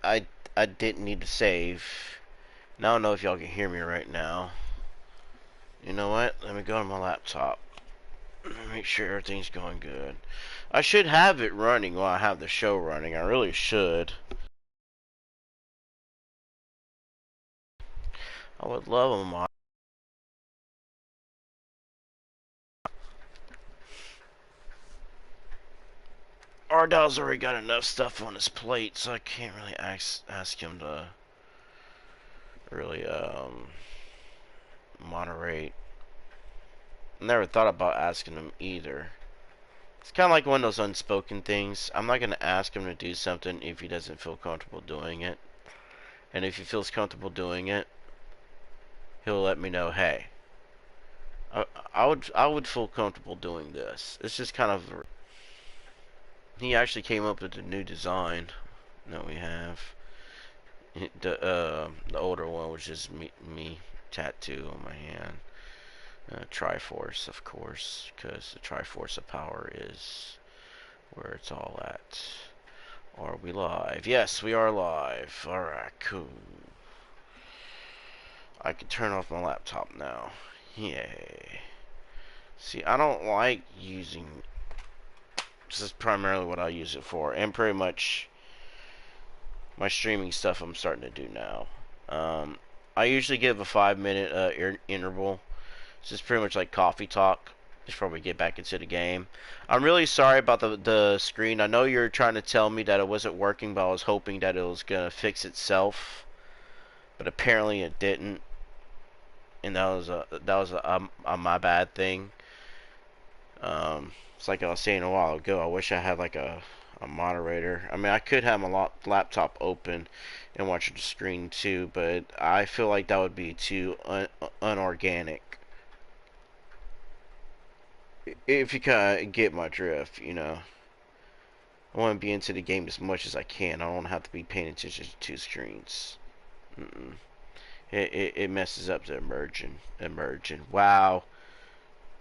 I didn't need to save. Now I don't know if y'all can hear me right now. You know what? Let me go to my laptop. Make sure everything's going good. I should have it running while I have the show running. I really should. I would love a mod. Ardell's already got enough stuff on his plate, so I can't really ask him to really moderate. Never thought about asking him either. It's kind of like one of those unspoken things. I'm not gonna ask him to do something if he doesn't feel comfortable doing it, and if he feels comfortable doing it, he'll let me know. Hey, I would feel comfortable doing this. It's just kind of. He actually came up with a new design that we have. The older one, which is me tattoo on my hand. Triforce, of course, because the Triforce of power is where it's all at. Are we live? Yes, we are live. Alright, cool. I can turn off my laptop now. Yay. See, I don't like using. This is primarily what I use it for, and pretty much my streaming stuff I'm starting to do now. I usually give a 5-minute interval. This is pretty much like coffee talk before we get back into the game. I'm really sorry about the screen. I know you're trying to tell me that it wasn't working, but I was hoping that it was gonna fix itself. But apparently it didn't, and that was a my bad thing. It's like I was saying a while ago. I wish I had like a moderator. I mean, I could have my laptop open and watch the screen too, but I feel like that would be too unorganic. If you kind of get my drift, you know. I want to be into the game as much as I can. I don't have to be paying attention to two screens. Mm-mm. It messes up the immersion. Wow.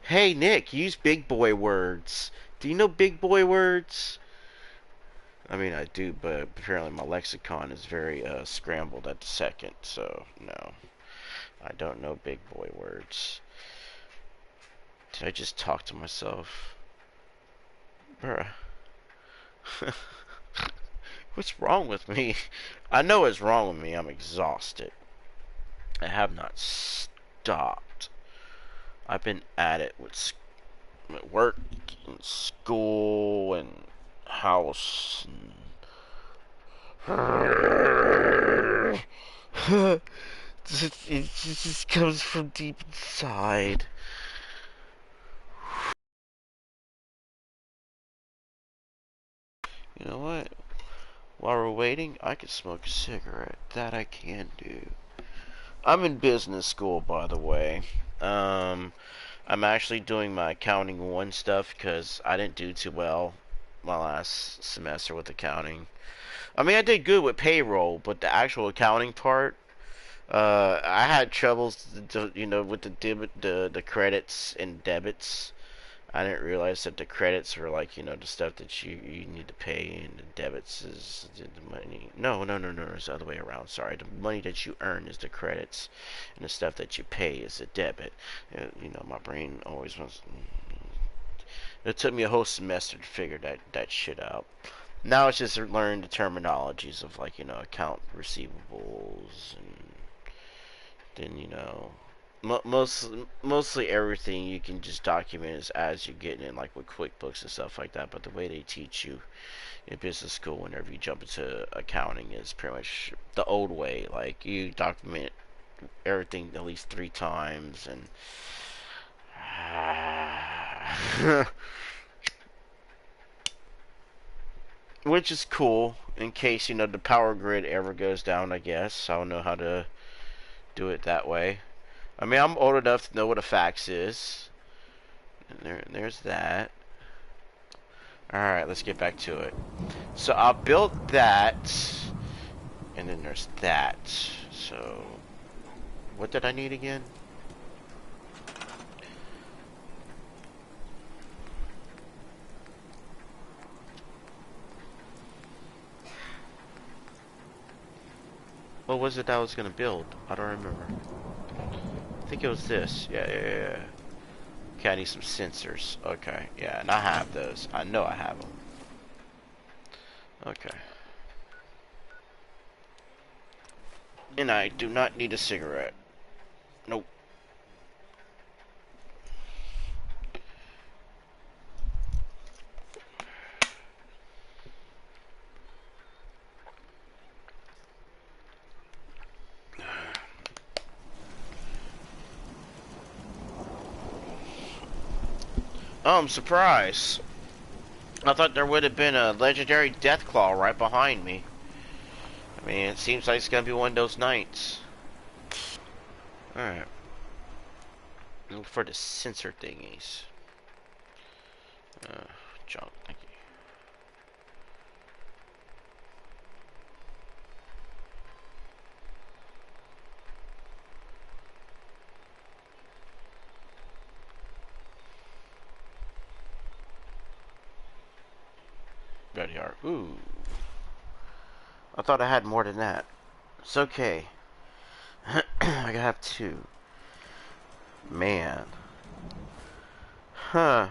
Hey, Nick, use big boy words. Do you know big boy words? I mean, I do, but apparently my lexicon is very scrambled at the second, so no. I don't know big boy words. Did I just talk to myself? Bruh. What's wrong with me? I know what's wrong with me. I'm exhausted. I have not stopped. I've been at it with work and school and house. And it just comes from deep inside. You know what? While we're waiting, I can smoke a cigarette. That I can do. I'm in business school, by the way. Um, I'm actually doing my accounting 1 stuff because I didn't do too well my last semester with accounting. I mean, I did good with payroll, but the actual accounting part, I had troubles, with the credits and debits. I didn't realize that the credits were like, the stuff that you need to pay, and the debits is the money. No, it's the other way around. Sorry, the money that you earn is the credits, and the stuff that you pay is the debit. My brain always wants. It took me a whole semester to figure that shit out. Now it's just learning the terminologies of like, account receivables, and then mostly everything you can just document as you're getting in, like with QuickBooks and stuff like that. But the way they teach you in business school whenever you jump into accounting is pretty much the old way. Like, you document everything at least 3 times, and which is cool in case the power grid ever goes down. I guess I don't know how to do it that way. I mean, I'm old enough to know what a fax is. And there's that. Alright, let's get back to it. So I built that, and then there's that. So, what did I need again? What was it that I was gonna build? I don't remember. I think it was this. Yeah. Okay, I need some sensors. Okay, yeah, and I have those. I know I have them. Okay. And I do not need a cigarette. Nope. Surprise. I thought there would have been a legendary Deathclaw right behind me. I mean, it seems like it's gonna be one of those nights. Alright. Look for the sensor thingies. Junk, thank you. There they are. Ooh. I thought I had more than that. It's okay. I gotta have 2. Man. Huh.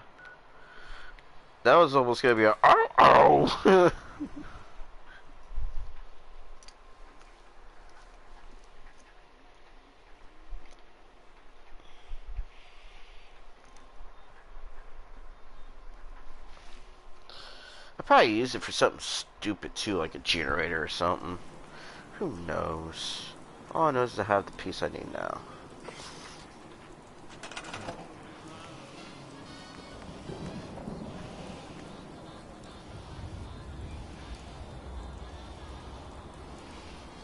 That was almost gonna be a oh. I probably use it for something stupid too, like a generator or something. Who knows? All I know is I have the piece I need now.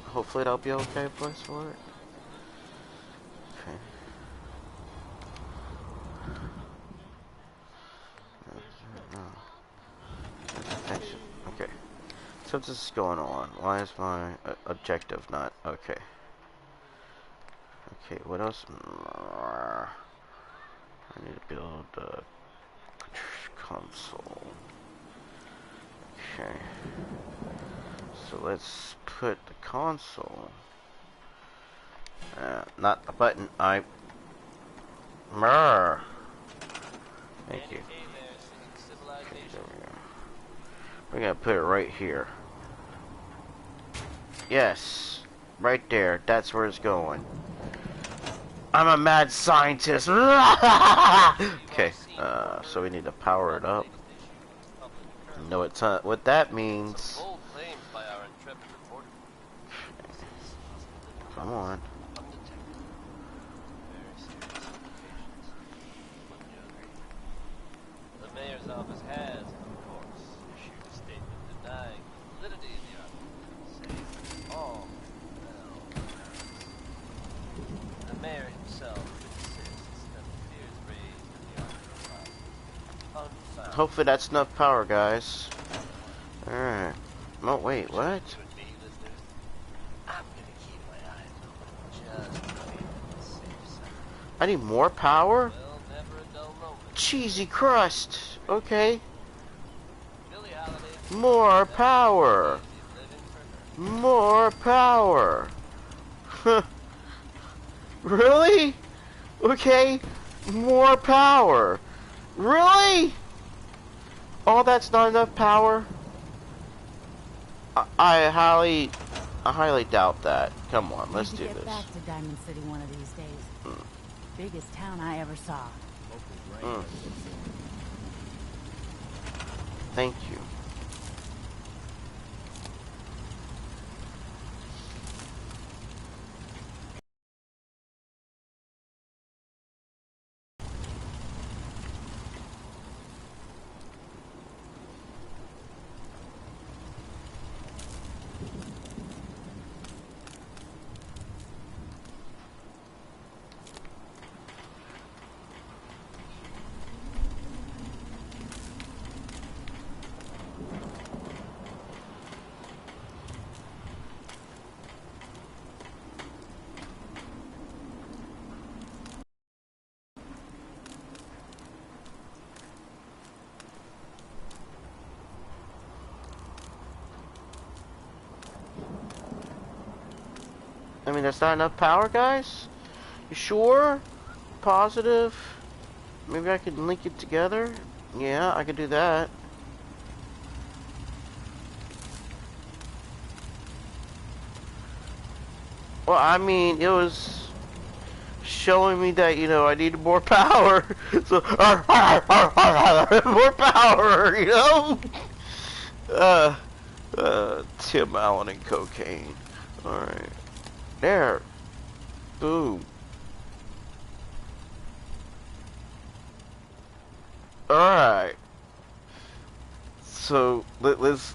Hopefully that'll be okay place for it. Okay. Okay. So what's this going on? Why is my objective not okay? Okay, what else? I need to build a console. Okay. So let's put the console. Not the button. Thank you. Okay, there we go. We're gonna put it right here. Yes, right there. That's where it's going. I'm a mad scientist. Okay, so we need to power it up. No, it's not. What that means. Come on. The mayor's office has, of course, issued a statement denying the validity of the article, saying all the mayor himself insists that the fears raised in the article are unfounded. Hopefully that's enough power, guys. Alright. Oh, wait, what? I need more power? Cheesy crust. Okay. More power. More power. Really? Okay. More power. Really? Oh, that's not enough power? I highly doubt that. Come on, let's do this. Get back to Diamond City one of these days. Biggest town I ever saw. Thank you. I mean, that's not enough power, guys? You sure? Positive? Maybe I could link it together? Yeah, I could do that. Well, I mean, it was showing me that, you know, I needed more power. So, more power, you know? Tim Allen and cocaine. Alright. There. Boom. Alright. So, let's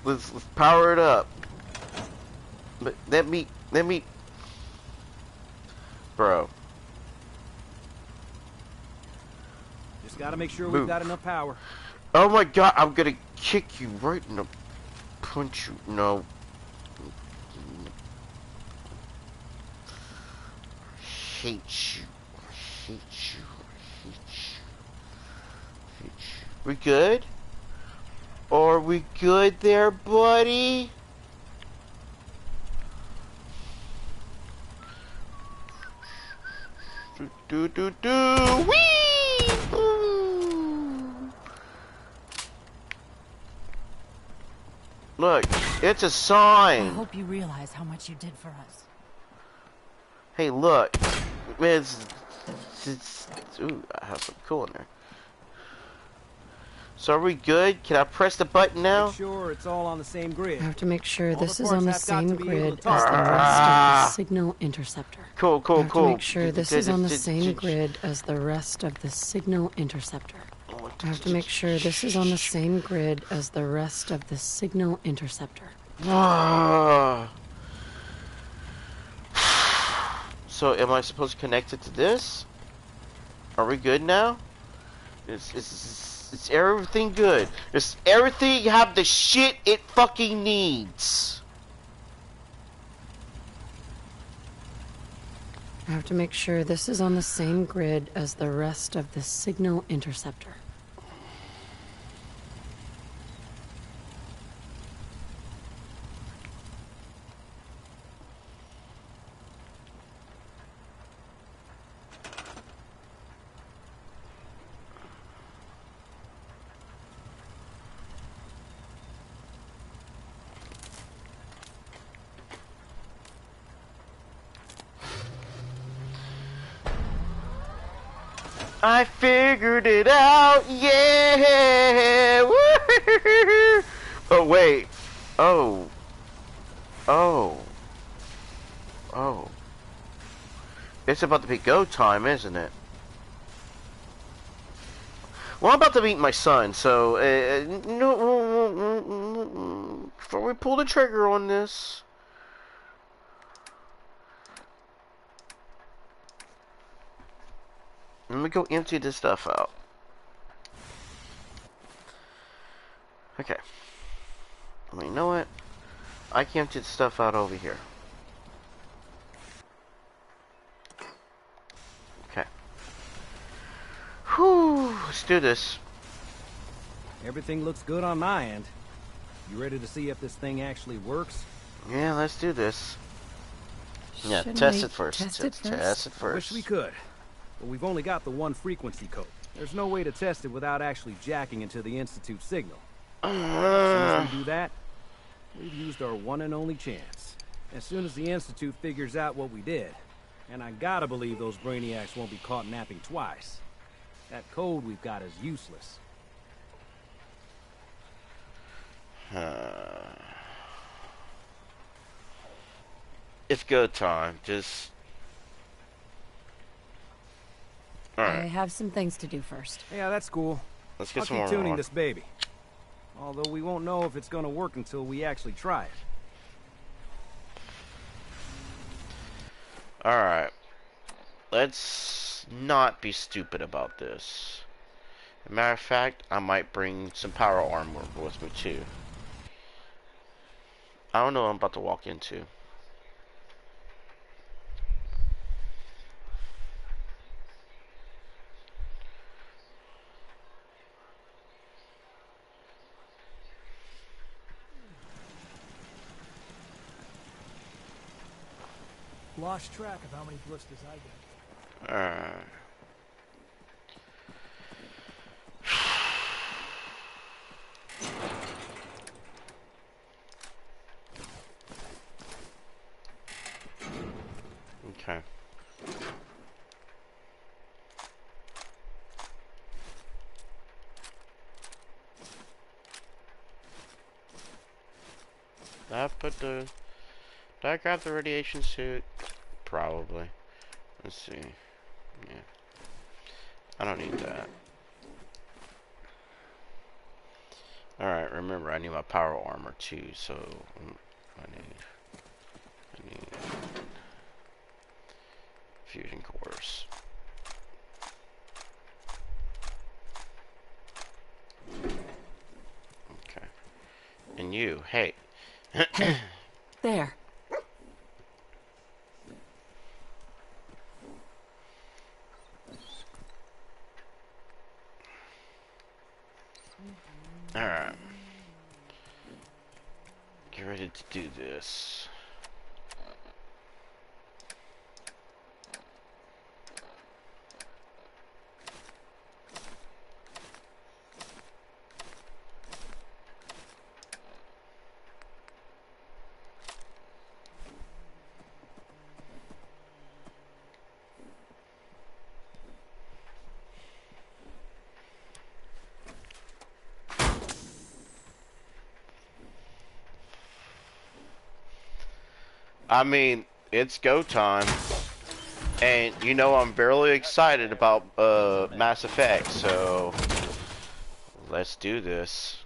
power it up. But let me, bro. Just gotta make sure Move. we've got enough power. Oh my god, I'm gonna kick you right in the punch you. No. Hate you. Hate you. Hate you. Hate you. We good? Are we good there, buddy? Do. Whee! Ooh. Look, it's a I sign. hope you realize how much you did for us. Hey, look. Ooh, I have some cool in there. So are we good? Can I press the button now? Make sure it's all on the same grid. I have to make sure All this the is on the parts have got same to be able grid to as talk. the rest of the signal interceptor. Cool, I cool, have cool. to make sure this is on the same grid as the rest of the signal interceptor. I have to make sure this is on the same grid as the rest of the signal interceptor. So am I supposed to connect it to this? Are we good now? Is everything good? Does everything have the shit it fucking needs? I have to make sure this is on the same grid as the rest of the signal interceptor. I figured it out, yeah! Woo! Oh, wait. Oh. Oh. Oh. It's about to be go time, isn't it? Well, I'm about to meet my son, so, no, before we pull the trigger on this. Let me go empty this stuff out. Okay. I mean, you know what? I can empty the stuff out over here. Okay. Whew, let's do this. Everything looks good on my end. You ready to see if this thing actually works? Yeah, let's do this. Yeah, Shouldn't test we it first. test it first? Test it I first. wish we could, but we've only got the one frequency code. There's no way to test it without actually jacking into the Institute signal. As soon as we do that, we've used our one and only chance. As soon as the Institute figures out what we did, and I gotta believe those brainiacs won't be caught napping twice, that code we've got is useless. It's go time. Just. I Alright, have some things to do first. Yeah, that's cool. let's get I'll some keep more. tuning this baby. Although we won't know if it's gonna work until we actually try it. Alright. Let's not be stupid about this. As a matter of fact, I might bring some power armor with me too. I don't know what I'm about to walk into. Lost track of how many blisters I get. Alright. Okay. Did I grab the radiation suit? Probably. Let's see. Yeah. I don't need that. Alright, remember I need my power armor too, so I need fusion cores. Okay. And you, hey. Hey, there. Alright. Get ready to do this. I mean, it's go time. And you know I'm barely excited about Mass Effect, so let's do this.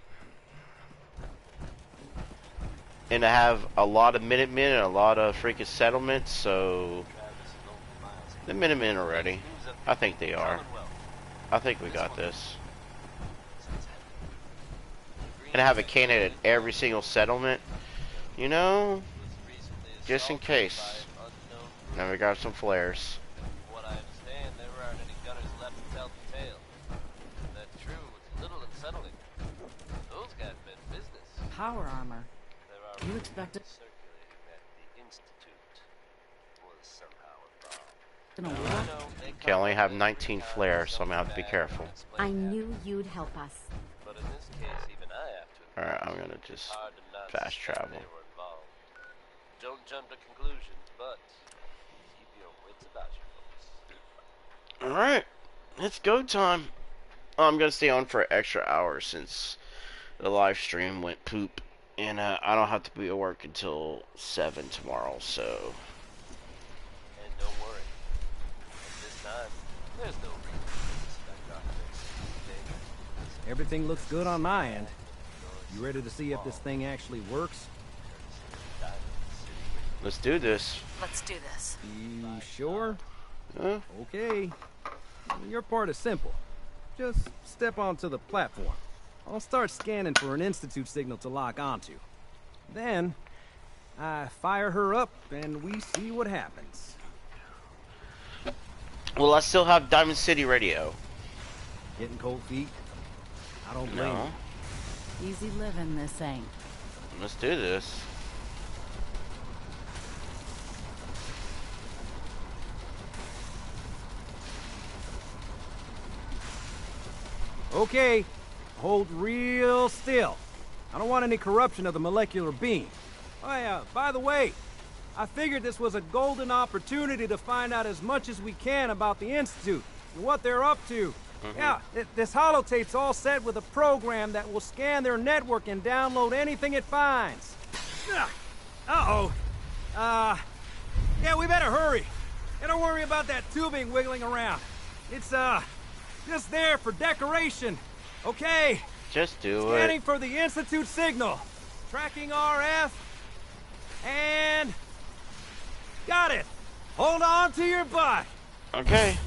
And I have a lot of Minutemen and a lot of freaking settlements, so the Minutemen are ready. I think they are. I think we got this. And I have a cannon at every single settlement, you know, just in case. Now we got some flares. From what I understand, there aren't any gunners left to tell the tale. If that's true, it's a little unsettling. Those guys meant business. Power armor. There are You expected circulating that the Institute was somehow involved. gonna I work? know they Okay, I only have come 19 every time flares, so I'm gonna have to be something bad careful. explain I that. knew you'd help us. But in this case, even I have to. Alright, I'm gonna just Hard to not fast suspect travel. they were involved. Don't jump to conclusions, but keep your wits about you, folks. Alright, it's go time. I'm gonna stay on for an extra hour since the live stream went poop. And I don't have to be at work until 7 tomorrow, so. And don't worry. At this time, there's no reason to suspect our fix. Everything looks good on my end. You ready to see if this thing actually works? Let's do this. Let's do this. You sure? Huh? Okay. Your part is simple. Just step onto the platform. I'll start scanning for an Institute signal to lock onto. Then, I fire her up and we see what happens. Well, I still have Diamond City radio. Getting cold feet? I don't blame No. you. Easy living, this ain't. Let's do this. Okay, hold real still. I don't want any corruption of the molecular beam. Oh yeah, by the way, I figured this was a golden opportunity to find out as much as we can about the Institute and what they're up to. Yeah, this holotape's all set with a program that will scan their network and download anything it finds. Uh-oh. Yeah, we better hurry. And don't worry about that tubing wiggling around. It's, just there for decoration. Okay. Just do Scanning it. for the Institute signal. Tracking RF. And... got it. Hold on to your butt. Okay.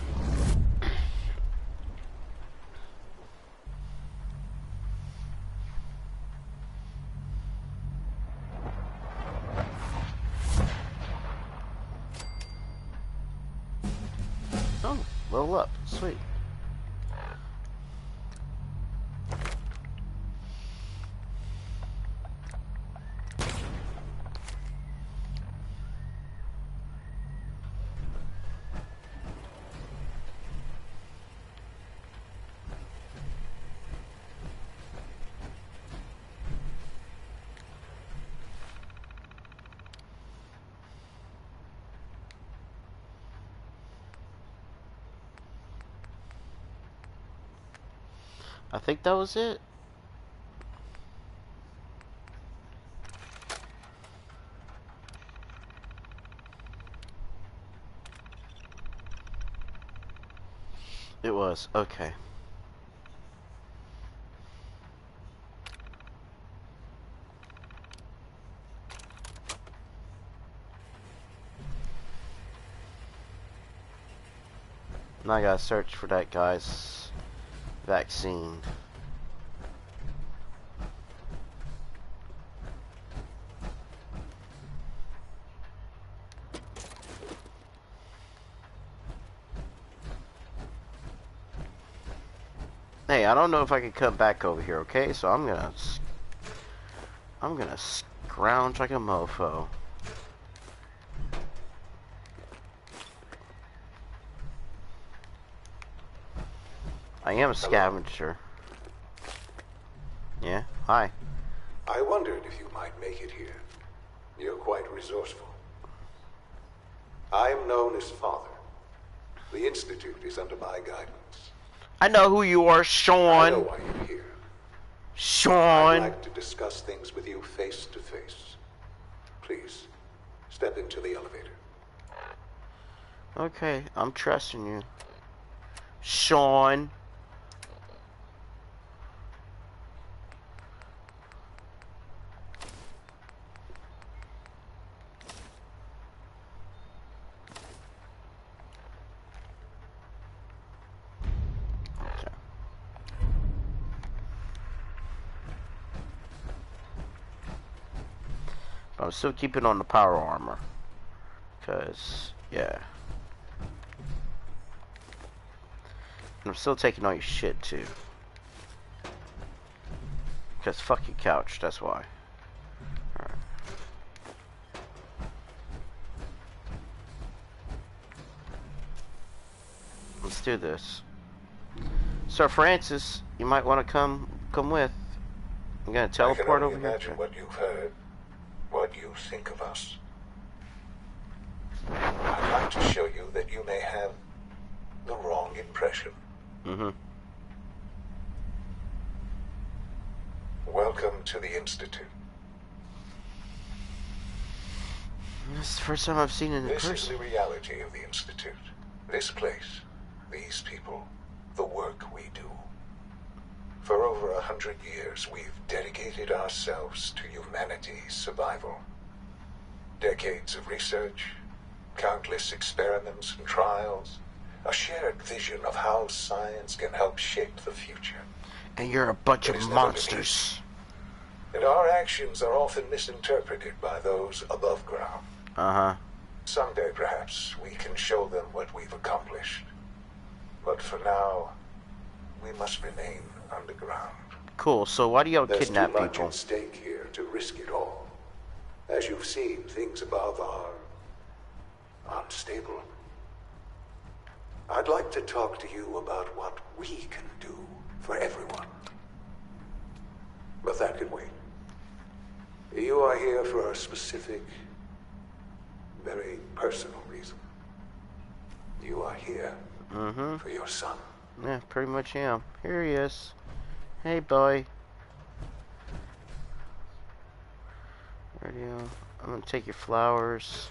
Oh, level up. Sweet. I think that was it. It was. Okay. Now I gotta search for that guy's vaccine. Hey, I don't know if I can come back over here, okay? So I'm gonna scrounge like a mofo. I am a scavenger. Yeah, hi. I wondered if you might make it here. You're quite resourceful. I am known as Father. The Institute is under my guidance. I know who you are, I know Sean. why you're here. I'd Sean. like to discuss things with you face to face. Please, step into the elevator. Okay, I'm trusting you. Sean. I'm still keeping on the power armor. Because, yeah. And I'm still taking all your shit, too. Because fuck your couch, that's why. Alright. Let's do this. Sir Francis, you might want to come with. I'm gonna teleport over here. Imagine what you've heard, what you think of us. I'd like to show you that you may have the wrong impression. Mm-hmm. Welcome to the Institute. This is the first time I've seen it in This is person. the reality of the Institute. This place, these people, the work we do. For over 100 years, we've dedicated ourselves to humanity's survival. Decades of research, countless experiments and trials, a shared vision of how science can help shape the future. And you're a bunch It of has never been monsters. And our actions are often misinterpreted by those above ground. Uh-huh. Someday, perhaps, we can show them what we've accomplished. But for now, we must remain underground. Cool, so why do y'all There's kidnap too much people? at stake here to risk it all. As you've seen, things above are unstable. I'd like to talk to you about what we can do for everyone. But that can wait. You are here for a specific, very personal reason. You are here for your son. Yeah, pretty much am. Here he is. Hey, boy. Radio. I'm gonna take your flowers.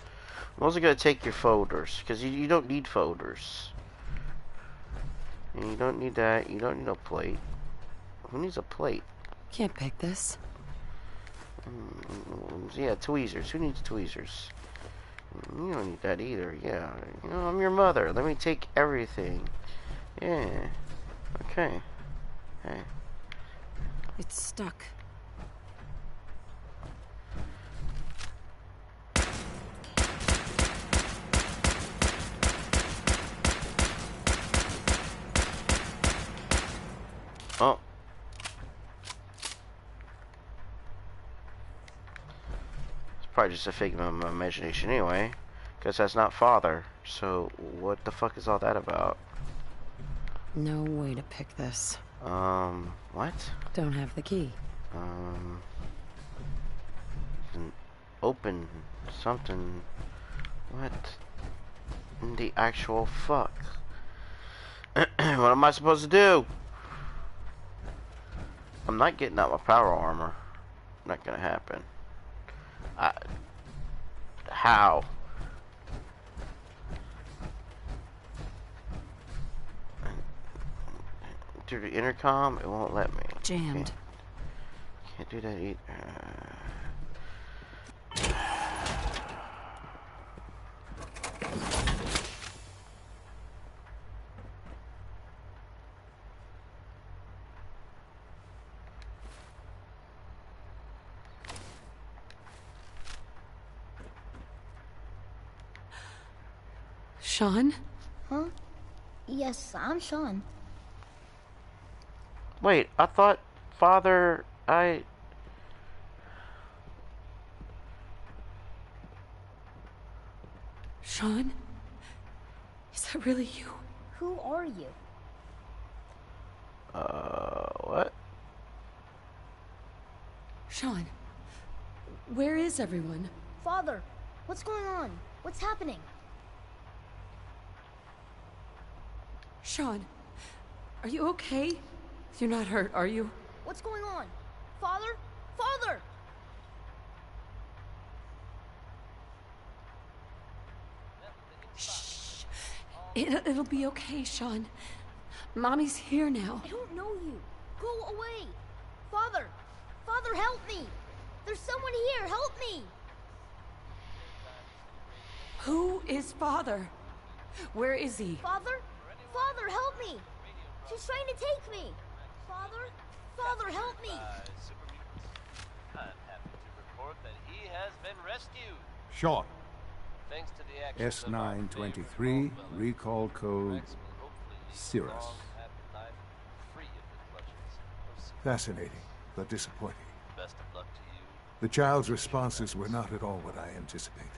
I'm also gonna take your folders, because you don't need folders. And you don't need that. You don't need a plate. Who needs a plate? Can't pick this. Yeah, tweezers. Who needs tweezers? You don't need that either. Yeah. You know, I'm your mother. Let me take everything. Yeah. Okay. Hey. It's stuck. Oh. It's probably just a figment of my imagination anyway. Because that's not father. So, what the fuck is all that about? No way to pick this. What? Don't have the key. Open something. What in the actual fuck? What am I supposed to do? I'm not getting out my power armor. Not gonna happen. How? Through the intercom, it won't let me. Jammed. Can't do that either. Sean? Huh? Yes, I'm Sean. Wait, I thought Father, Sean? Is that really you? Who are you? what? Sean, where is everyone? Father, what's going on? What's happening? Sean, are you okay? You're not hurt, are you? What's going on? Father? Father! Shh. It'll be okay, Sean. Mommy's here now. I don't know you. Go away. Father! Father, help me! There's someone here. Help me! Who is Father? Where is he? Father? Father, help me! She's trying to take me! Father? Father, help me! Super mutants. I'm happy to report that he has been rescued. Sean, Thanks to the actions of our S923, favorite recall code Rex will hopefully lead a Cirrus. long, happy life, free of the clutches of Super. Fascinating, but disappointing. Best of luck to you. The child's responses were not at all what I anticipated.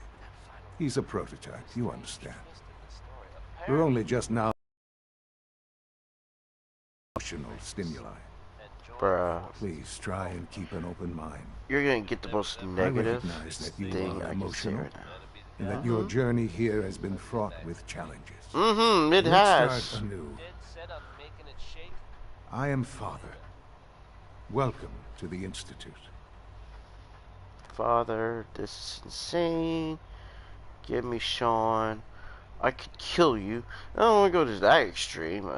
He's a prototype, you understand. Twist in the story. We're Apparently, only just now emotional stimuli. Bruh. Please try and keep an open mind. You're gonna get the most negative recognize that you thing are I can say emotional. right now. And that your journey here has been fraught with challenges. It Let's has. start anew. Ed said I'm making it shake. I am Father. Welcome to the Institute. Father, this is insane. Give me Sean. I could kill you. I don't want to go to that extreme.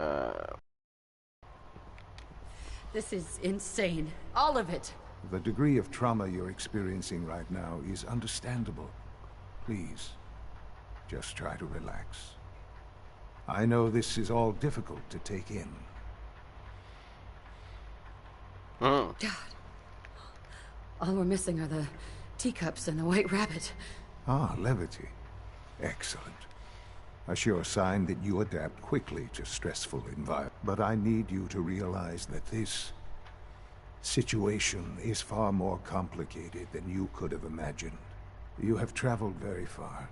This is insane. All of it. The degree of trauma you're experiencing right now is understandable. Please, just try to relax. I know this is all difficult to take in. God. All we're missing are the teacups and the white rabbit. Ah, levity. Excellent. A sure sign that you adapt quickly to stressful environments. But I need you to realize that this situation is far more complicated than you could have imagined. You have traveled very far,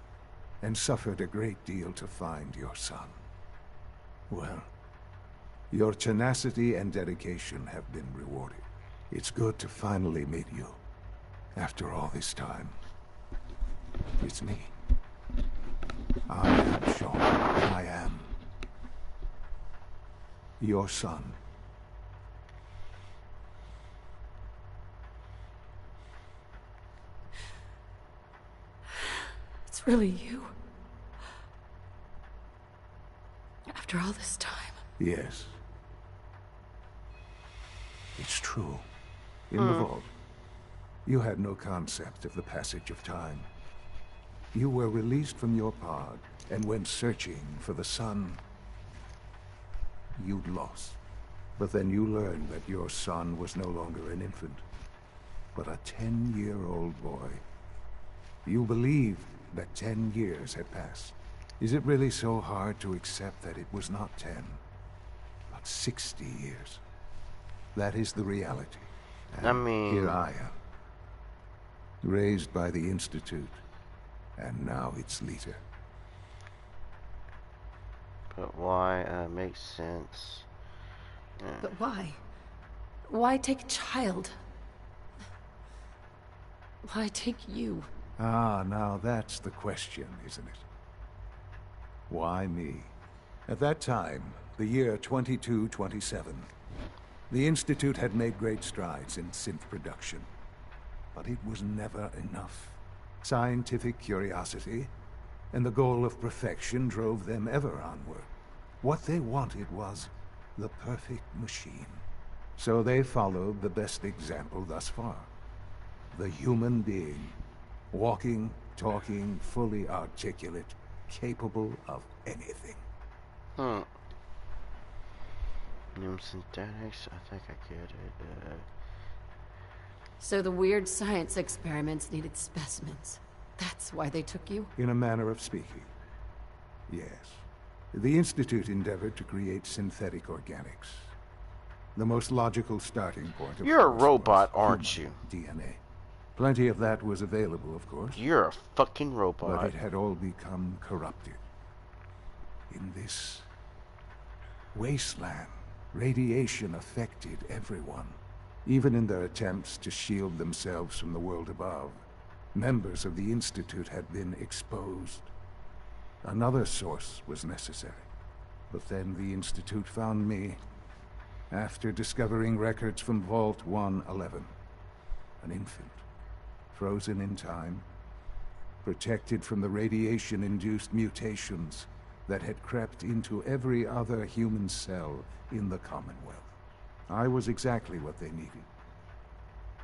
and suffered a great deal to find your son. Well, your tenacity and dedication have been rewarded. It's good to finally meet you, after all this time. It's me. I am Sean. I am your son. It's really you. After all this time. Yes. It's true. In the vault, you had no concept of the passage of time. You were released from your pod and went searching for the son you'd lost. But then you learned that your son was no longer an infant, but a 10-year-old boy. You believed that 10 years had passed. Is it really so hard to accept that it was not 10, but 60 years? That is the reality. And I mean... here I am, raised by the Institute, and now its leader. But why? Makes sense. But why? Why take a child? Why take you? Ah, now that's the question, isn't it? Why me? At that time, the year 2227, The Institute had made great strides in synth production, but it was never enough. Scientific curiosity and the goal of perfection drove them ever onward. What they wanted was the perfect machine. So they followed the best example thus far. The human being. Walking, talking, fully articulate, capable of anything. New synthetics, I think I get it. So the weird science experiments needed specimens. That's why they took you? In a manner of speaking. Yes. The Institute endeavored to create synthetic organics. The most logical starting point of You're a course, robot, was aren't you? human DNA. Plenty of that was available, of course. You're a fucking robot. But it had all become corrupted. In this wasteland, radiation affected everyone. Even in their attempts to shield themselves from the world above, members of the Institute had been exposed. Another source was necessary. But then the Institute found me after discovering records from Vault 111. An infant, frozen in time, protected from the radiation-induced mutations that had crept into every other human cell in the Commonwealth. I was exactly what they needed.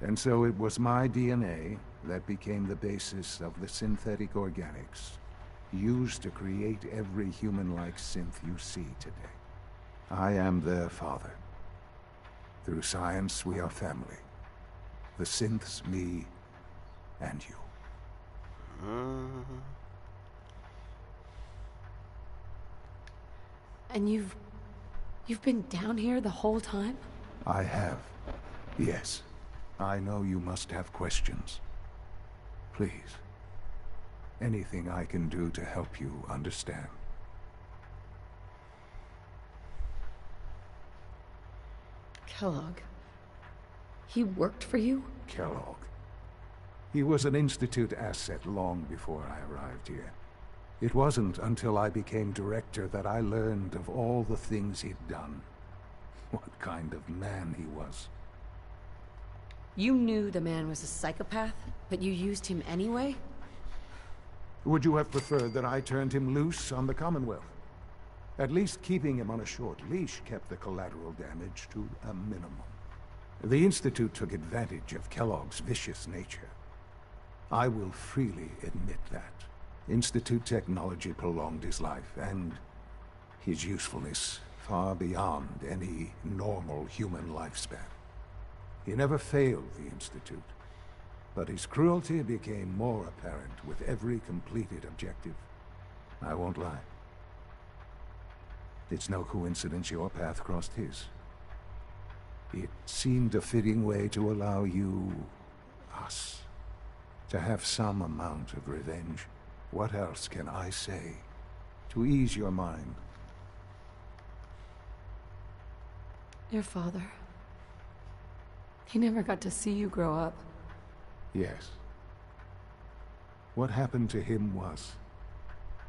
And so it was my DNA that became the basis of the synthetic organics used to create every human-like synth you see today. I am their father. Through science, we are family. The synths, me, and you. And you've been down here the whole time? I have. Yes. I know you must have questions. Please. Anything I can do to help you understand. Kellogg. He worked for you? Kellogg. He was an Institute asset long before I arrived here. It wasn't until I became director that I learned of all the things he'd done. What kind of man he was. You knew the man was a psychopath, but you used him anyway? Would you have preferred that I turned him loose on the Commonwealth? At least keeping him on a short leash kept the collateral damage to a minimum. The Institute took advantage of Kellogg's vicious nature. I will freely admit that. Institute technology prolonged his life, and his usefulness far beyond any normal human lifespan. He never failed the Institute, but his cruelty became more apparent with every completed objective. I won't lie. It's no coincidence your path crossed his. It seemed a fitting way to allow you, us, to have some amount of revenge. What else can I say to ease your mind? Your father. He never got to see you grow up. Yes. What happened to him was...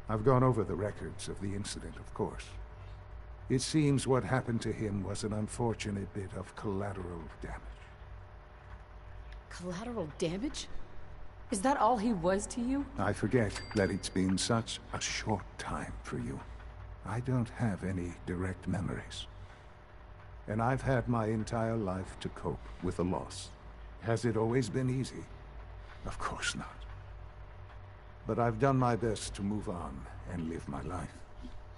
I've gone over the records of the incident, of course. It seems what happened to him was an unfortunate bit of collateral damage. Collateral damage? Is that all he was to you? I forget that it's been such a short time for you. I don't have any direct memories. And I've had my entire life to cope with the loss. Has it always been easy? Of course not. But I've done my best to move on and live my life.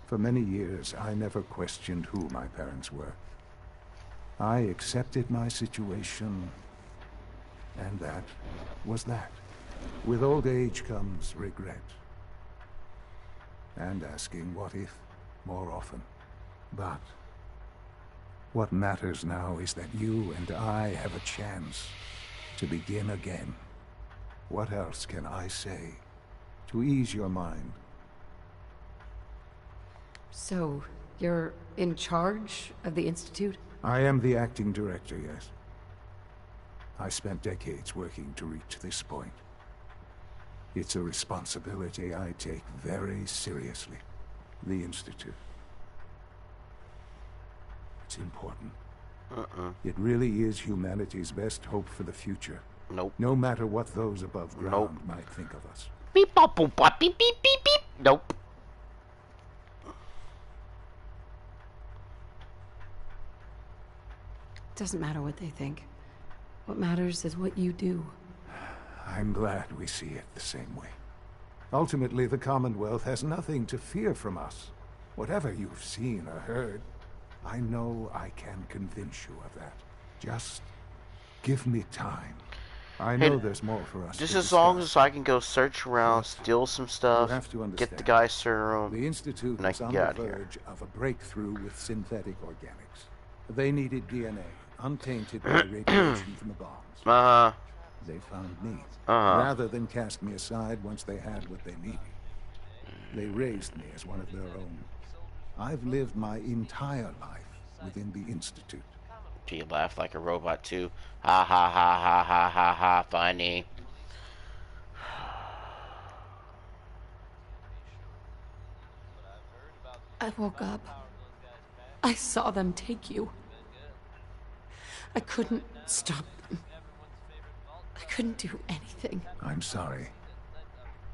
For many years, I never questioned who my parents were. I accepted my situation, and that was that. With old age comes regret. And asking what if more often. But what matters now is that you and I have a chance to begin again. What else can I say to ease your mind? So, you're in charge of the Institute? I am the acting director, yes. I spent decades working to reach this point. It's a responsibility I take very seriously. The Institute. It's important. It really is humanity's best hope for the future. Nope. No matter what those above ground Nope. might think of us. Beep bop boop bop beep beep beep beep. Nope. Doesn't matter what they think. What matters is what you do. I'm glad we see it the same way. Ultimately, the Commonwealth has nothing to fear from us. Whatever you've seen or heard, I know I can convince you of that. Just give me time. I know there's more for us Just to as long discuss. as I can go search around, But steal some stuff, you have to get the understand, guy's serum, The Institute and I was can on get the out of here. verge of a breakthrough with synthetic organics. They needed DNA, untainted by radiation from the bombs. They found me. Rather than cast me aside once they had what they needed, they raised me as one of their own. I've lived my entire life within the Institute. Do you laugh like a robot too? Ha ha ha ha ha ha ha, funny. I woke up. I saw them take you. I couldn't stop them. I couldn't do anything. I'm sorry.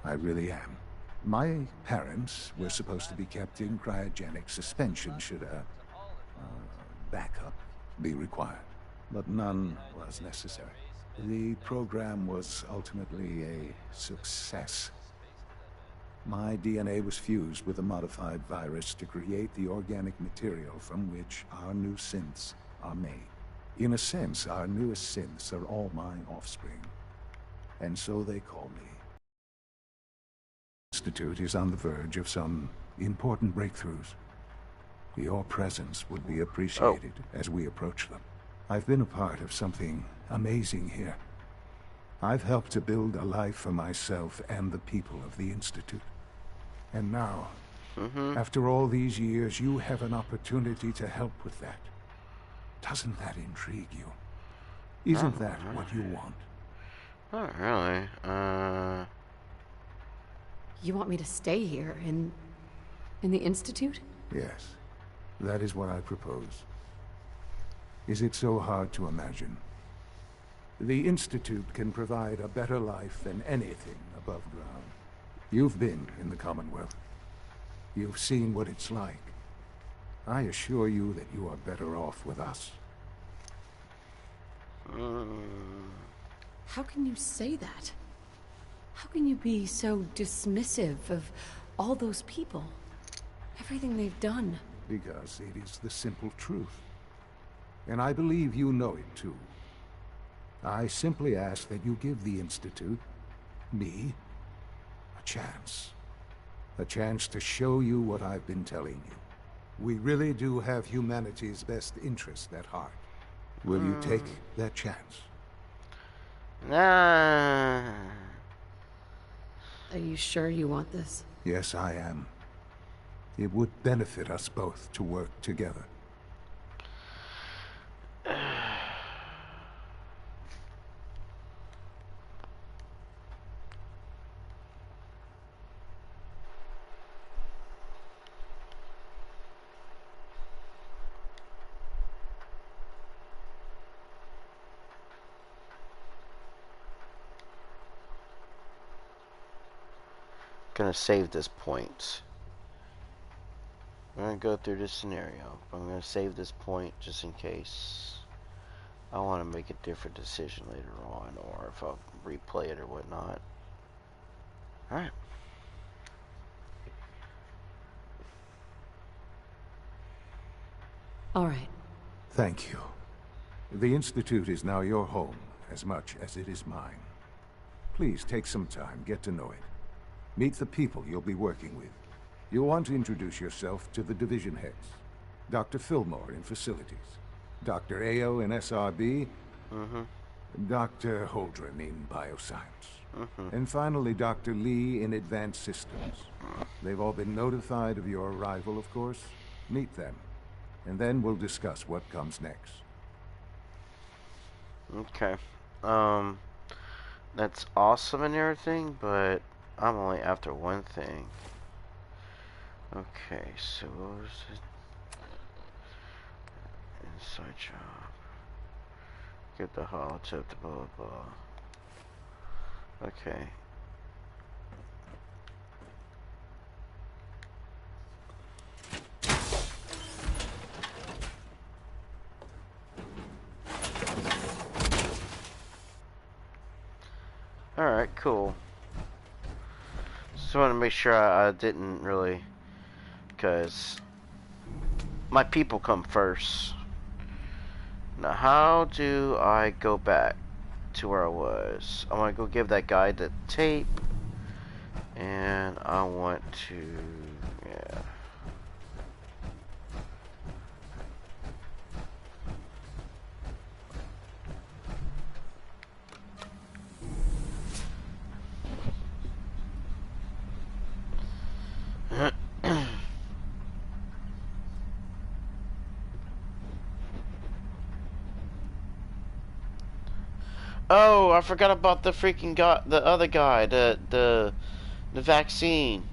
I really am. My parents were supposed to be kept in cryogenic suspension should a backup be required, but none was necessary. The program was ultimately a success. My DNA was fused with a modified virus to create the organic material from which our new synths are made. In a sense, our newest synths are all my offspring, and so they call me. The Institute is on the verge of some important breakthroughs. Your presence would be appreciated as we approach them. I've been a part of something amazing here. I've helped to build a life for myself and the people of the Institute. And now, after all these years, you have an opportunity to help with that. Doesn't that intrigue you? Isn't that what you want? Not really. You want me to stay here in the Institute? Yes, that is what I propose. Is it so hard to imagine? The Institute can provide a better life than anything above ground. You've been in the Commonwealth. You've seen what it's like. I assure you that you are better off with us. How can you say that? How can you be so dismissive of all those people? Everything they've done. Because it is the simple truth. And I believe you know it too. I simply ask that you give the Institute, me, a chance. A chance to show you what I've been telling you. We really do have humanity's best interest at heart. Will you take that chance? Nah. Are you sure you want this? Yes, I am. It would benefit us both to work together. Gonna save this point. I'm gonna go through this scenario. I'm gonna save this point just in case I want to make a different decision later on, or if I'll replay it or whatnot. Alright. All right. Thank you. The Institute is now your home, as much as it is mine. Please take some time, get to know it. Meet the people you'll be working with. You'll want to introduce yourself to the division heads. Dr. Fillmore in Facilities, Dr. Ao in SRB, Dr. Holdren in Bioscience, and finally Dr. Lee in Advanced Systems. They've all been notified of your arrival, of course. Meet them, and then we'll discuss what comes next. Okay. That's awesome and everything, but I'm only after one thing. Okay, so what was it? Side job. Get the holotip, blah blah blah. Okay. Alright, cool. Just want to make sure I didn't really, because my people come first. Now, how do I go back to where I was? I want to go give that guy the tape, and I want to, yeah. Oh, I forgot about the freaking guy, the other guy, the vaccine.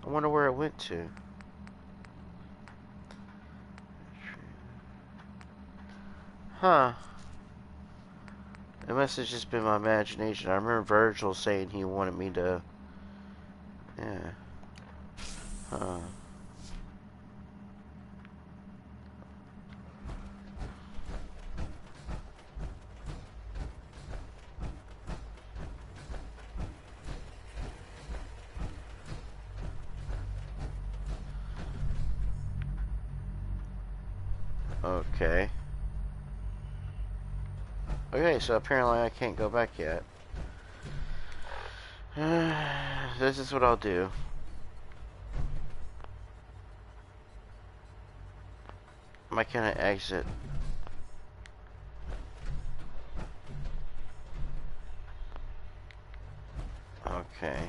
I wonder where it went to. Huh. It must have just been my imagination. I remember Virgil saying he wanted me to... Yeah. Huh. Okay. Okay, so apparently I can't go back yet. This is what I'll do. Why can't I exit? Okay.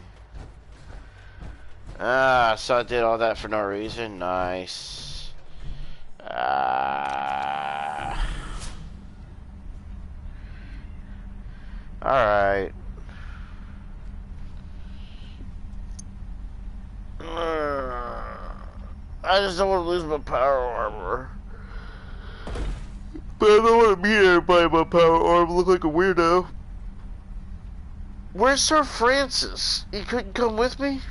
Ah, so I did all that for no reason. Nice. Alright. I just don't want to lose my power armor. But I don't want to meet everybody in my power armor, look like a weirdo. Where's Sir Francis? He couldn't come with me?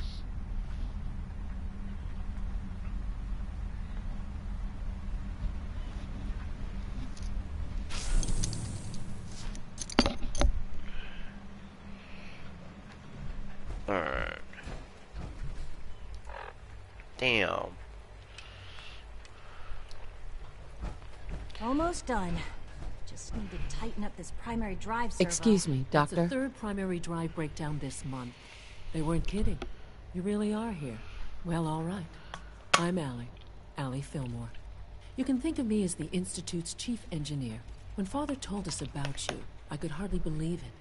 Alright. Damn. Almost done. Just need to tighten up this primary drive servo. Excuse me, It's Doctor. the third primary drive breakdown this month. They weren't kidding. You really are here. Well, all right. I'm Allie Fillmore. You can think of me as the Institute's chief engineer. When Father told us about you, I could hardly believe it.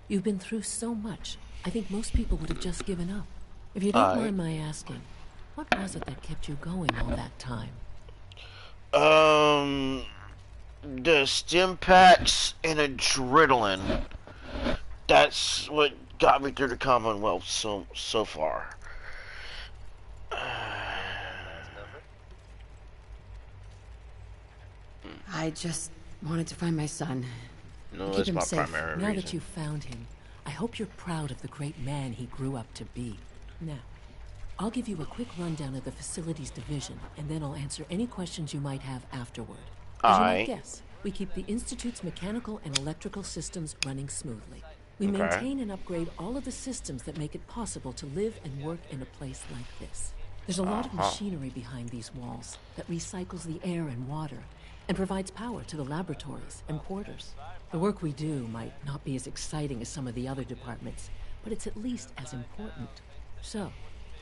You've been through so much, I think most people would have just given up. If you don't mind my asking, what was it that kept you going all that time? The stim packs and adrenaline. That's what got me through the Commonwealth so far. I just wanted to find my son. No, Keep that's him my safe. primary Now reason. that you've found him, I hope you're proud of the great man he grew up to be. Now, I'll give you a quick rundown of the facilities division, and then I'll answer any questions you might have afterward. As you might guess, we keep the Institute's mechanical and electrical systems running smoothly. We maintain and upgrade all of the systems that make it possible to live and work in a place like this. There's a lot of machinery behind these walls that recycles the air and water and provides power to the laboratories and quarters. The work we do might not be as exciting as some of the other departments, but it's at least as important. So,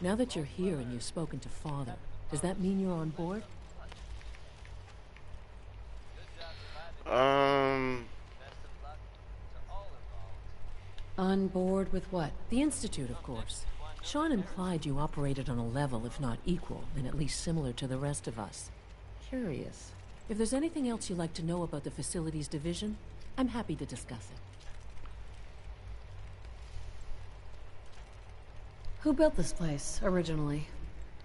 now that you're here and you've spoken to Father, does that mean you're on board? Best of luck to all involved. On board with what? The Institute, of course. Sean implied you operated on a level, if not equal, and at least similar to the rest of us. Curious. If there's anything else you'd like to know about the Facilities Division, I'm happy to discuss it. Who built this place, originally?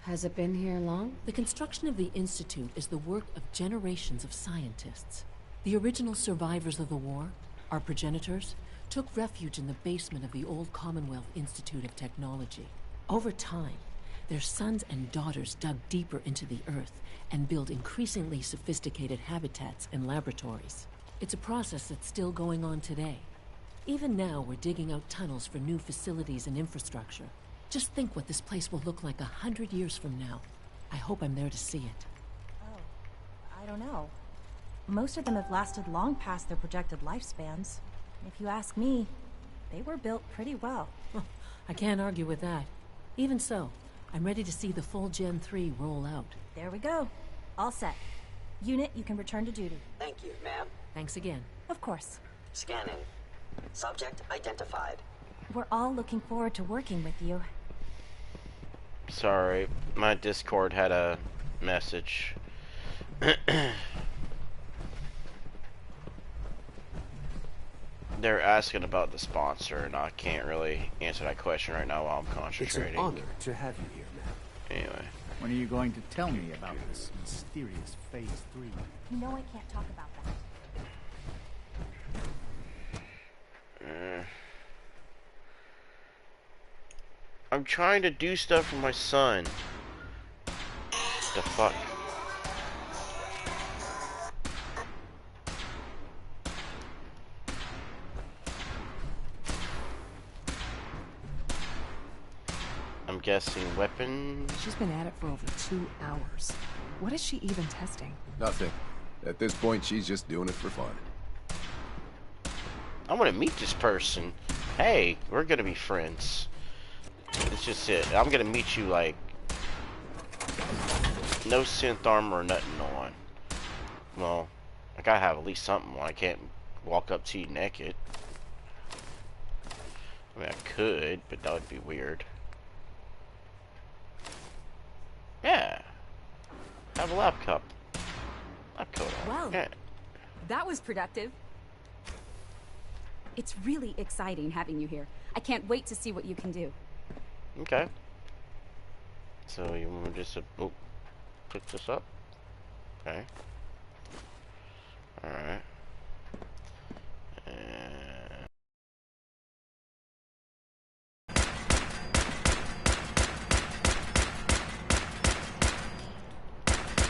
Has it been here long? The construction of the Institute is the work of generations of scientists. The original survivors of the war, our progenitors, took refuge in the basement of the old Commonwealth Institute of Technology. Over time, their sons and daughters dug deeper into the earth and built increasingly sophisticated habitats and laboratories. It's a process that's still going on today. Even now, we're digging out tunnels for new facilities and infrastructure. Just think what this place will look like 100 years from now. I hope I'm there to see it. Oh, I don't know. Most of them have lasted long past their projected lifespans. If you ask me, they were built pretty well. I can't argue with that. Even so, I'm ready to see the full Gen 3 roll out. There we go. All set. Unit, you can return to duty. Thank you, ma'am. Thanks again. Of course. Scanning. Subject identified. We're all looking forward to working with you. Sorry, my Discord had a message. They're asking about the sponsor, and I can't really answer that question right now while I'm concentrating. It's an honor to have you here, ma'am. Anyway. When are you going to tell me about this mysterious Phase 3? You know I can't talk about that. I'm trying to do stuff for my son. The fuck? I'm guessing weapons. She's been at it for over 2 hours. What is she even testing? Nothing. At this point, she's just doing it for fun. I want to meet this person. Hey, we're gonna be friends. It's just it. I'm gonna meet you like no synth armor or nothing on. Well, I gotta have at least something. I can't walk up to you naked. I mean, I could, but that would be weird. Yeah. Have a lab cup. Lab coat on. Well, yeah. That was productive. It's really exciting having you here. I can't wait to see what you can do. Okay. So you want me just to pick this up? Okay. Alright.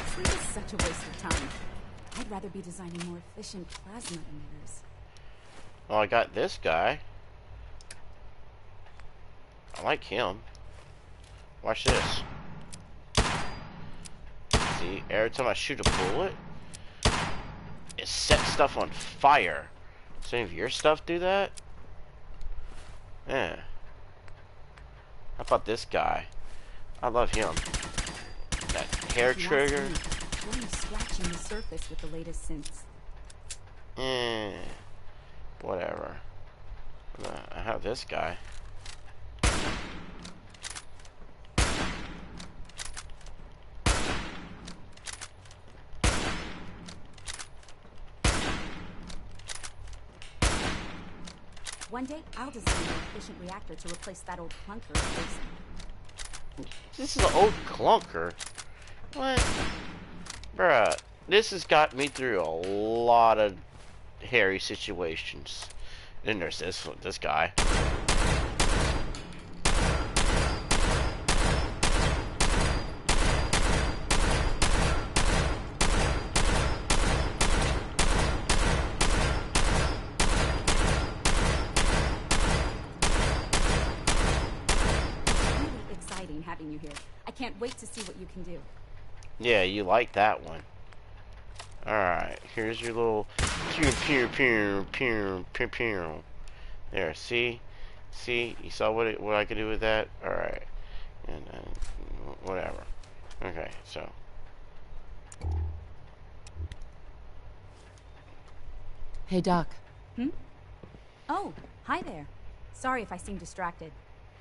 Sleep is such a waste of time. I'd rather be designing more efficient plasma emitters. Well, I got this guy. I like him. Watch this. See, every time I shoot a bullet, it sets stuff on fire. Does any of your stuff do that? Yeah. How about this guy? I love him. That hair trigger. Why are you scratching the surface with the latest synths? Whatever. I have this guy. One day, I'll design an efficient reactor to replace that old clunker. This is an old clunker. What? Bruh, this has got me through a lot of hairy situations. Then there's this guy. Having you here. I can't wait to see what you can do. Yeah, you like that one. Alright, here's your little pew pew pew pew pew pew. There, see? See? You saw what I could do with that? Alright. And whatever. Okay, so. Hey, Doc. Oh, hi there. Sorry if I seem distracted.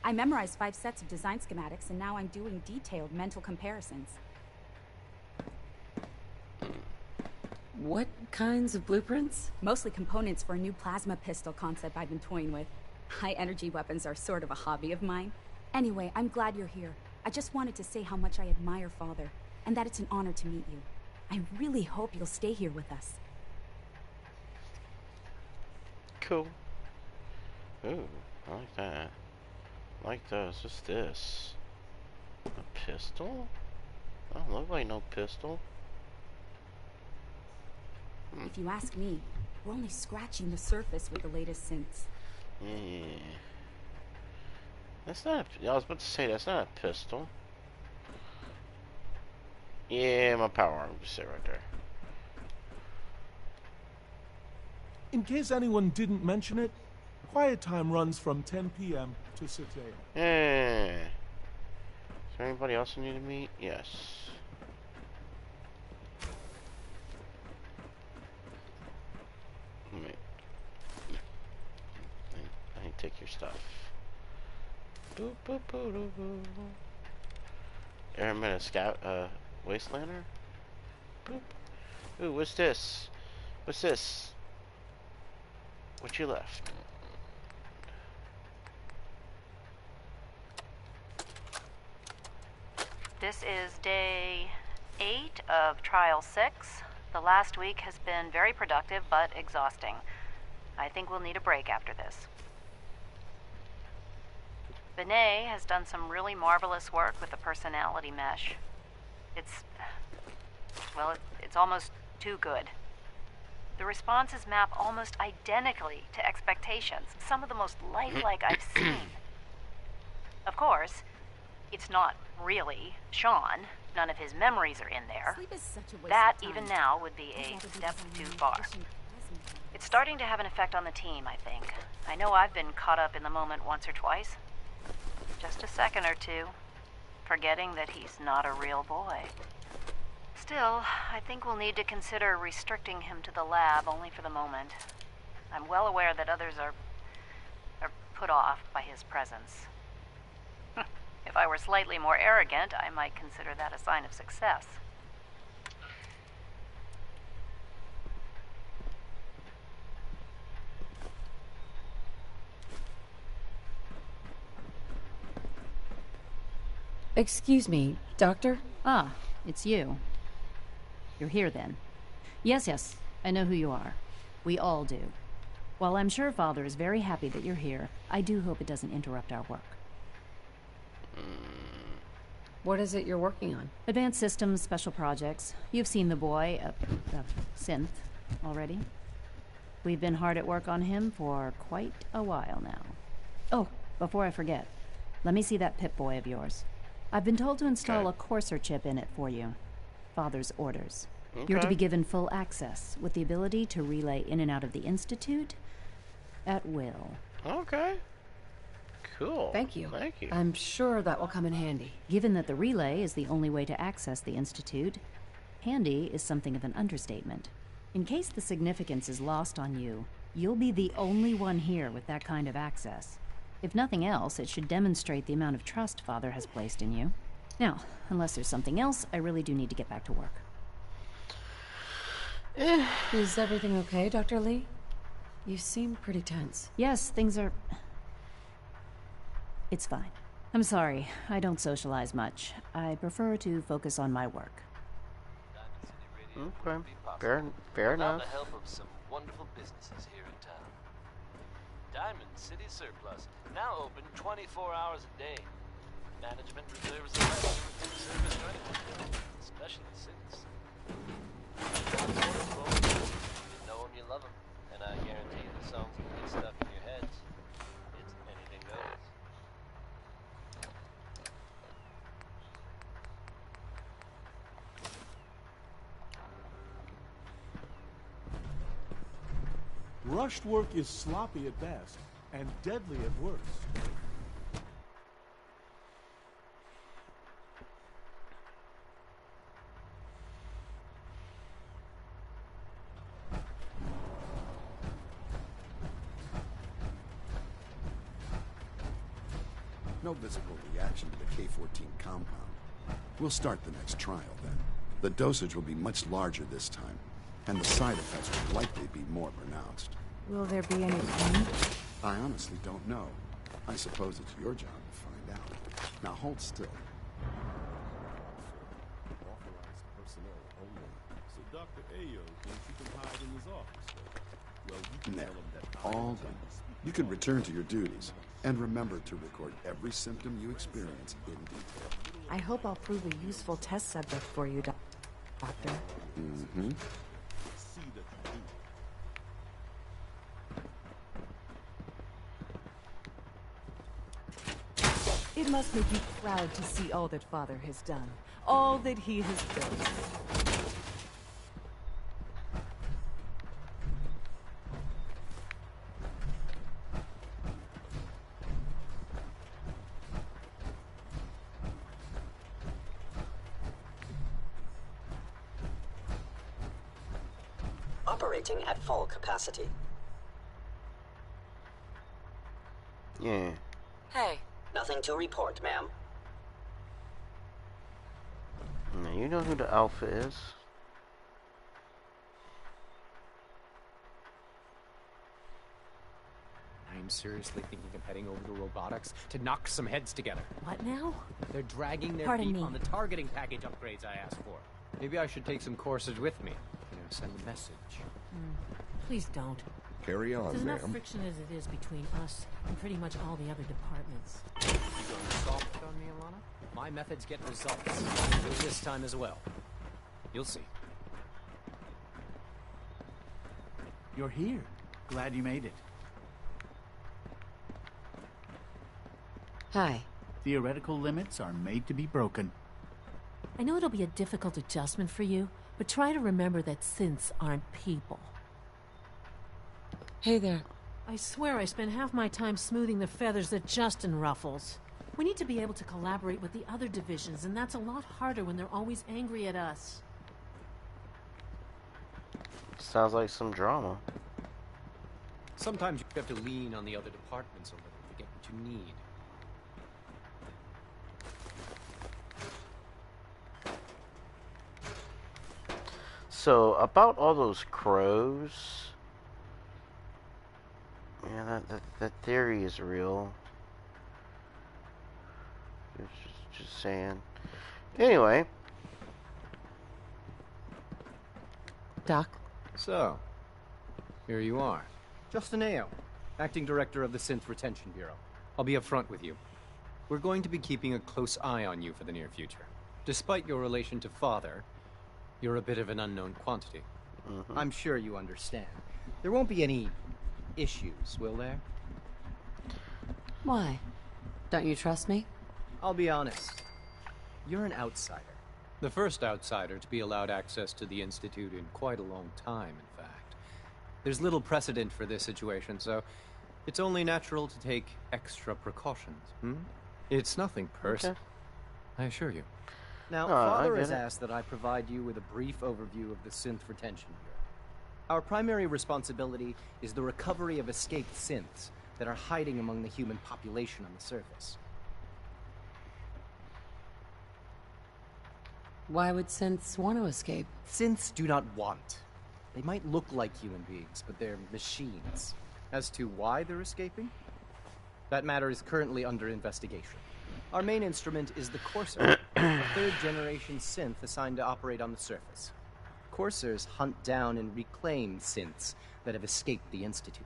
I memorized 5 sets of design schematics, and now I'm doing detailed mental comparisons. What kinds of blueprints? Mostly components for a new plasma pistol concept I've been toying with. High-energy weapons are sort of a hobby of mine. Anyway, I'm glad you're here. I just wanted to say how much I admire Father, and that it's an honor to meet you. I really hope you'll stay here with us. Cool. Ooh, I like that. I like those. What's this? A pistol? I don't look like no pistol. If you ask me, we're only scratching the surface with the latest synths. Yeah. That's not I was about to say, that's not a pistol. Yeah, my power arm just sit right there. In case anyone didn't mention it, quiet time runs from 10 p.m. to 6 a.m. Yeah. Is there anybody else I need to meet? Yes. Wait. I need to take your stuff. Boop, boop, boop, boop, boop. Airman, a scout, wastelander? Boop. Ooh, what's this? What's this? What you left? This is day 8 of Trial 6. The last week has been very productive, but exhausting. I think we'll need a break after this. Benet has done some really marvelous work with the personality mesh. It's almost too good. The responses map almost identically to expectations, some of the most lifelike I've seen. Of course, it's not really Sean. None of his memories are in there. Sleep is such a waste That, of time. even now, would be a step too far. It's starting to have an effect on the team, I think. I know I've been caught up in the moment once or twice. Just a second or two, forgetting that he's not a real boy. Still, I think we'll need to consider restricting him to the lab only for the moment. I'm well aware that others are put off by his presence. If I were slightly more arrogant, I might consider that a sign of success. Excuse me, Doctor? Ah, it's you. You're here then. Yes, I know who you are. We all do. While I'm sure Father is very happy that you're here, I do hope it doesn't interrupt our work. What is it you're working on? Advanced systems, special projects. You've seen the boy, Synth, already. We've been hard at work on him for quite a while now. Oh, before I forget, let me see that Pip-Boy of yours. I've been told to install a Courser chip in it for you. Father's orders. You're to be given full access, with the ability to relay in and out of the Institute at will. Okay. Cool. Thank you. Thank you. I'm sure that will come in handy. Given that the relay is the only way to access the Institute, handy is something of an understatement. In case the significance is lost on you, you'll be the only one here with that kind of access. If nothing else, it should demonstrate the amount of trust Father has placed in you. Now, unless there's something else, I really do need to get back to work. Is everything okay, Dr. Lee? You seem pretty tense. Yes, things are... It's fine. I'm sorry, I don't socialize much. I prefer to focus on my work. Okay, fair enough. Without the help of some wonderful businesses here in town. Diamond City Surplus, now open 24 hours a day. Management reserves the right to reduce service to anyone, especially since. You know them, you love them, and I guarantee you the songs will get stuck in your heads. It's anything goes. Rushed work is sloppy at best and deadly at worst. No visible reaction to the K-14 compound. We'll start the next trial then. The dosage will be much larger this time, and the side effects will likely be more pronounced. Will there be any pain? I honestly don't know. I suppose it's your job to find out. Now hold still. Authorized personnel only. So Dr. Ayo thinks you can hide in his office, though. Well, you can There. tell him that All done. You can return to your duties, and remember to record every symptom you experience in detail. I hope I'll prove a useful test subject for you, Doctor. Mm-hmm. see that you do. It must make you proud to see all that Father has done. All that he has built. Operating at full capacity. Yeah. Hey. Nothing to report, ma'am. Now, you know who the Alpha is. I'm seriously thinking of heading over to robotics to knock some heads together. What now? They're dragging their Pardon feet me. on the targeting package upgrades I asked for. Maybe I should take some courses with me. Send a message. Please don't. Carry on, There's enough ma'am. friction as it is between us and pretty much all the other departments. You going soft on me, Alana? My methods get results. Will this time as well. You'll see. You're here. Glad you made it. Hi. Theoretical limits are made to be broken. I know it'll be a difficult adjustment for you, but try to remember that synths aren't people. Hey there. I swear I spend half my time smoothing the feathers that Justin ruffles. We need to be able to collaborate with the other divisions, and that's a lot harder when they're always angry at us. Sounds like some drama. Sometimes you have to lean on the other departments a little to get what you need. So, about all those crows... Yeah, that theory is real. Just saying. Anyway. Doc? So, here you are. Justin Ayo, Acting Director of the Synth Retention Bureau. I'll be upfront with you. We're going to be keeping a close eye on you for the near future. Despite your relation to Father, you're a bit of an unknown quantity. I'm sure you understand. There won't be any issues, will there? Why? Don't you trust me? I'll be honest. You're an outsider. The first outsider to be allowed access to the Institute in quite a long time, in fact. There's little precedent for this situation, so it's only natural to take extra precautions, It's nothing personal, I assure you. Now, Father has asked that I provide you with a brief overview of the Synth Retention Bureau. Our primary responsibility is the recovery of escaped synths that are hiding among the human population on the surface. Why would synths want to escape? Synths do not want. They might look like human beings, but they're machines. As to why they're escaping? That matter is currently under investigation. Our main instrument is the Courser, a third-generation synth assigned to operate on the surface. Coursers hunt down and reclaim synths that have escaped the Institute.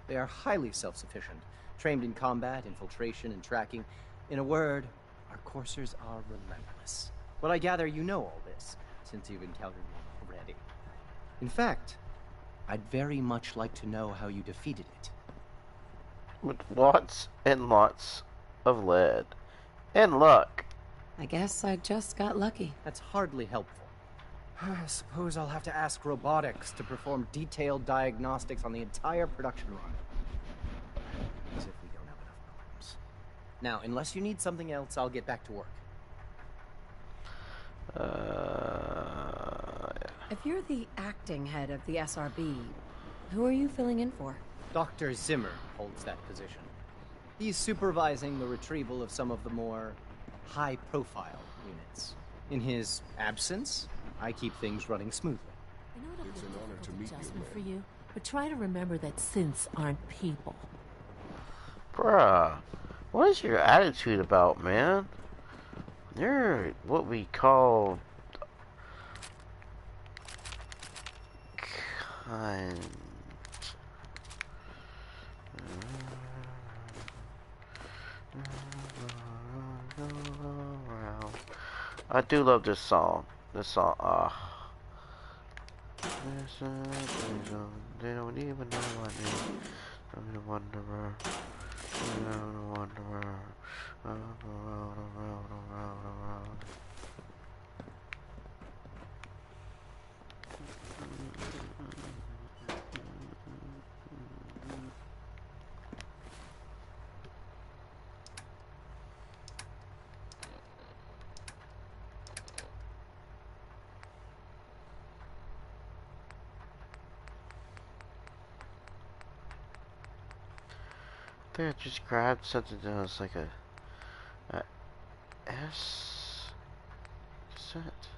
They are highly self-sufficient, trained in combat, infiltration, and tracking. In a word, our Coursers are relentless. But I gather you know all this, since you've encountered one already. In fact, I'd very much like to know how you defeated it. With lots and lots of lead. And luck. I guess I just got lucky. That's hardly helpful. I suppose I'll have to ask robotics to perform detailed diagnostics on the entire production run. As if we don't have enough problems. Now, unless you need something else, I'll get back to work. If you're the acting head of the SRB, who are you filling in for? Dr. Zimmer holds that position. He's supervising the retrieval of some of the more high-profile units. In his absence, I keep things running smoothly. I know it'll It's be an a honor to difficult meet you, adjustment man. for you, but try to remember that synths aren't people. Bruh, what is your attitude about, man? You're what we call kind. I do love this song. This song, they don't even know my name. I'm the wanderer. I'm the wanderer. I'm around. I think I just grabbed something that was like a S cassette.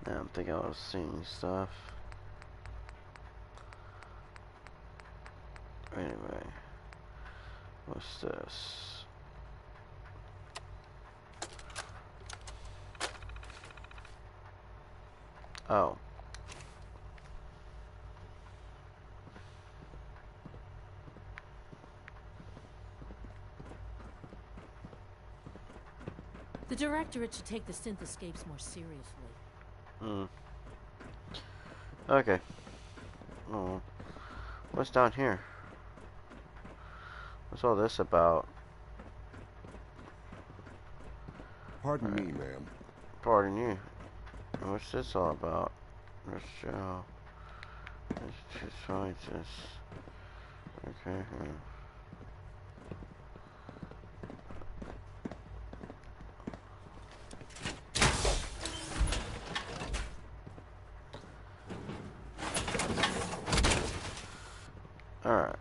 I don't think I was seeing stuff. Anyway, what's this? Oh. The Directorate should take the synth escapes more seriously. Okay. Oh. What's down here? What's all this about? Pardon me, ma'am. Pardon you. What's this all about? Let's show. Let's just find this. Okay. Alright.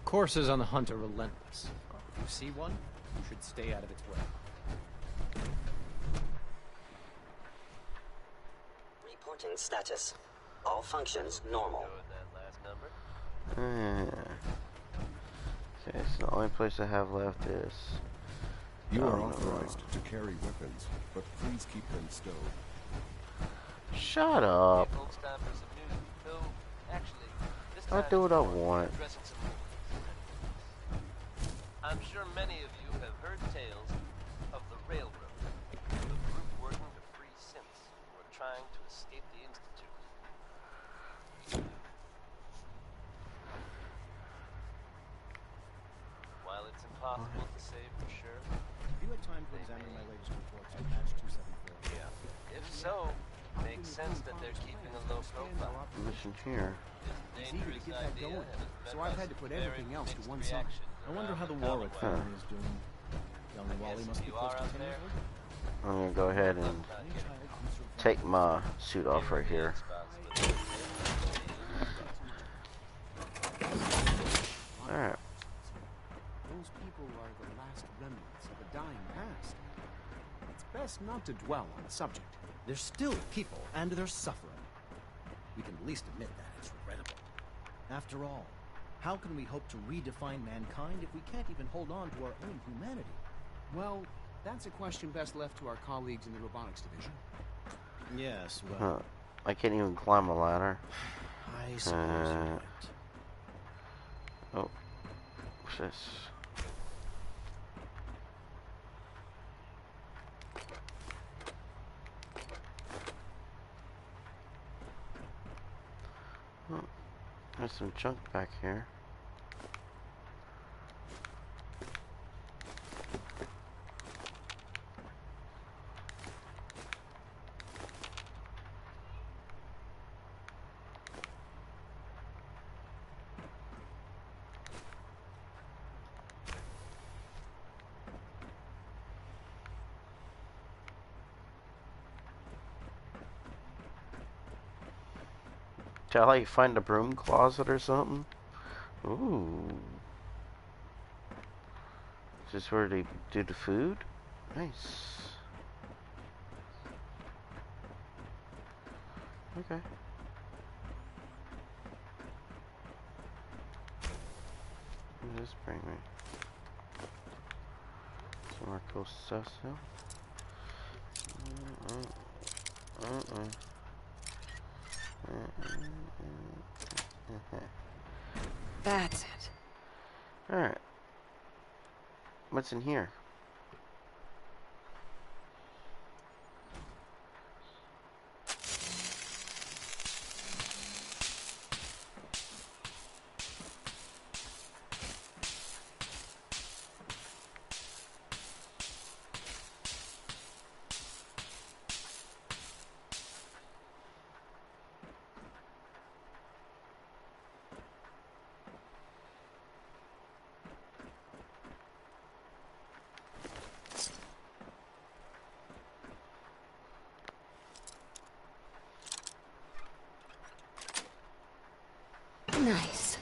Coursers on the hunt are relentless. If you see one, you should stay out of its way. Reporting status. All functions normal. Okay, so the only place I have left is... You are authorized to carry weapons, but please keep them stowed. Shut up. I do what I want. I'm sure many of you have heard tales of the Railroad, the group working to free synths who are trying to escape the Institute. While it's impossible to say for sure, Have you had time to examine my latest reports on Batch 274? yeah. If so, makes sense that they're keeping a low profile. Mission here. He's eager to get that going, so I've had to put everything else to one side. I wonder how the Warwick family is doing. Young Wally must be close to 10 years old. I'm gonna go ahead and take my suit off right here. Alright. Those people are the last remnants of a dying past. It's best not to dwell on the subject. They're still people, and they're suffering. We can at least admit that it's regrettable. After all, how can we hope to redefine mankind if we can't even hold on to our own humanity? Well, that's a question best left to our colleagues in the robotics division. Yes, well... I can't even climb a ladder. I suppose you're right. Oh. What's this? Oh, there's some junk back here. Can I like find a broom closet or something? Ooh. Is this where they do the food? Nice. Okay. What does this bring me? Some more cool stuff still. That's it. Alright. What's in here? Nice.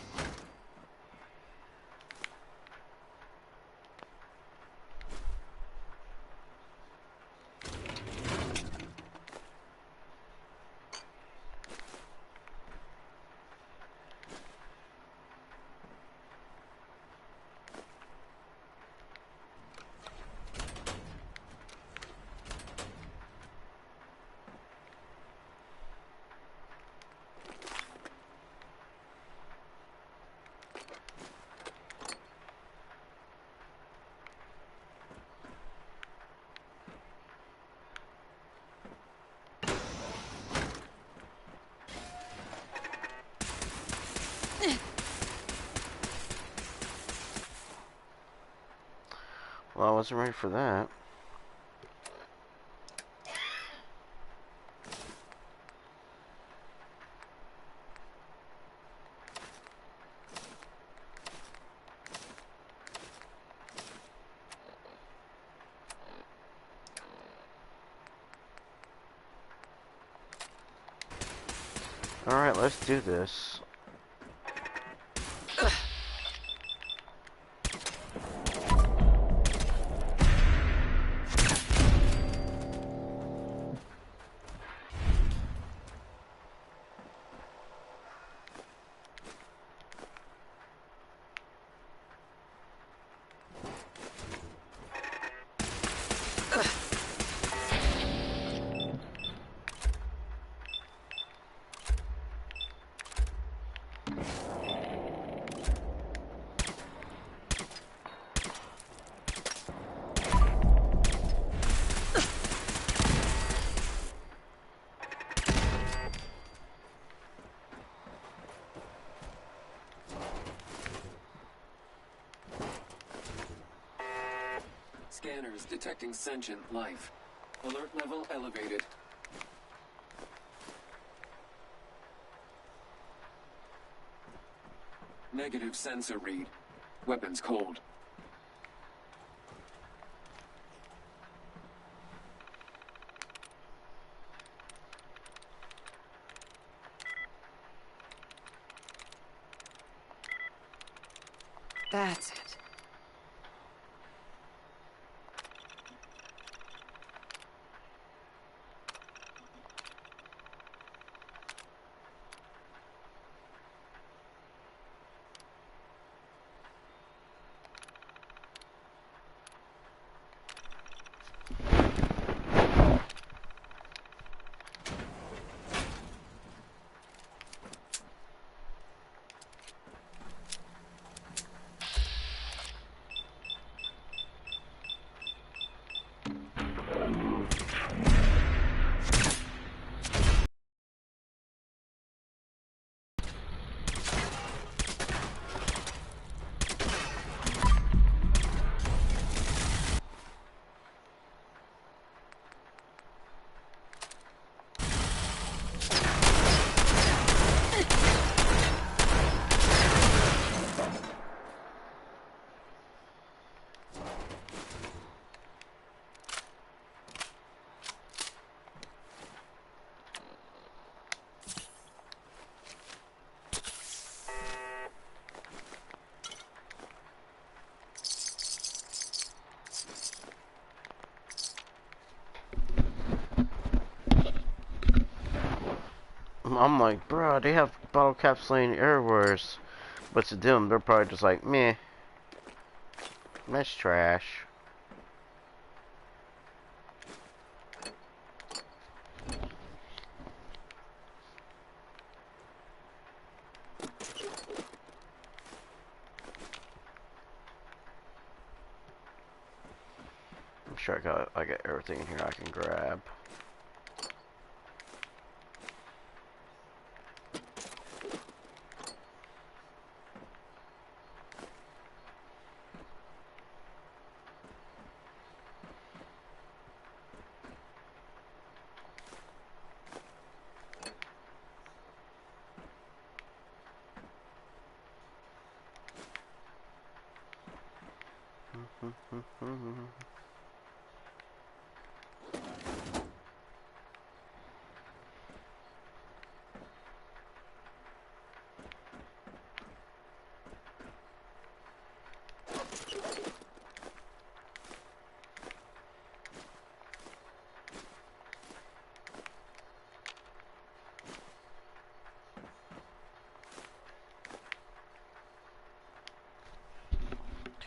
Well, I wasn't ready for that. Alright, let's do this. Scanners detecting sentient life. Alert level elevated. Negative sensor read. Weapons cold. That's it. I'm like, bro, they have bottle caps laying everywhere. But to them, they're probably just like, meh, that's trash. I'm sure I got everything in here I can grab.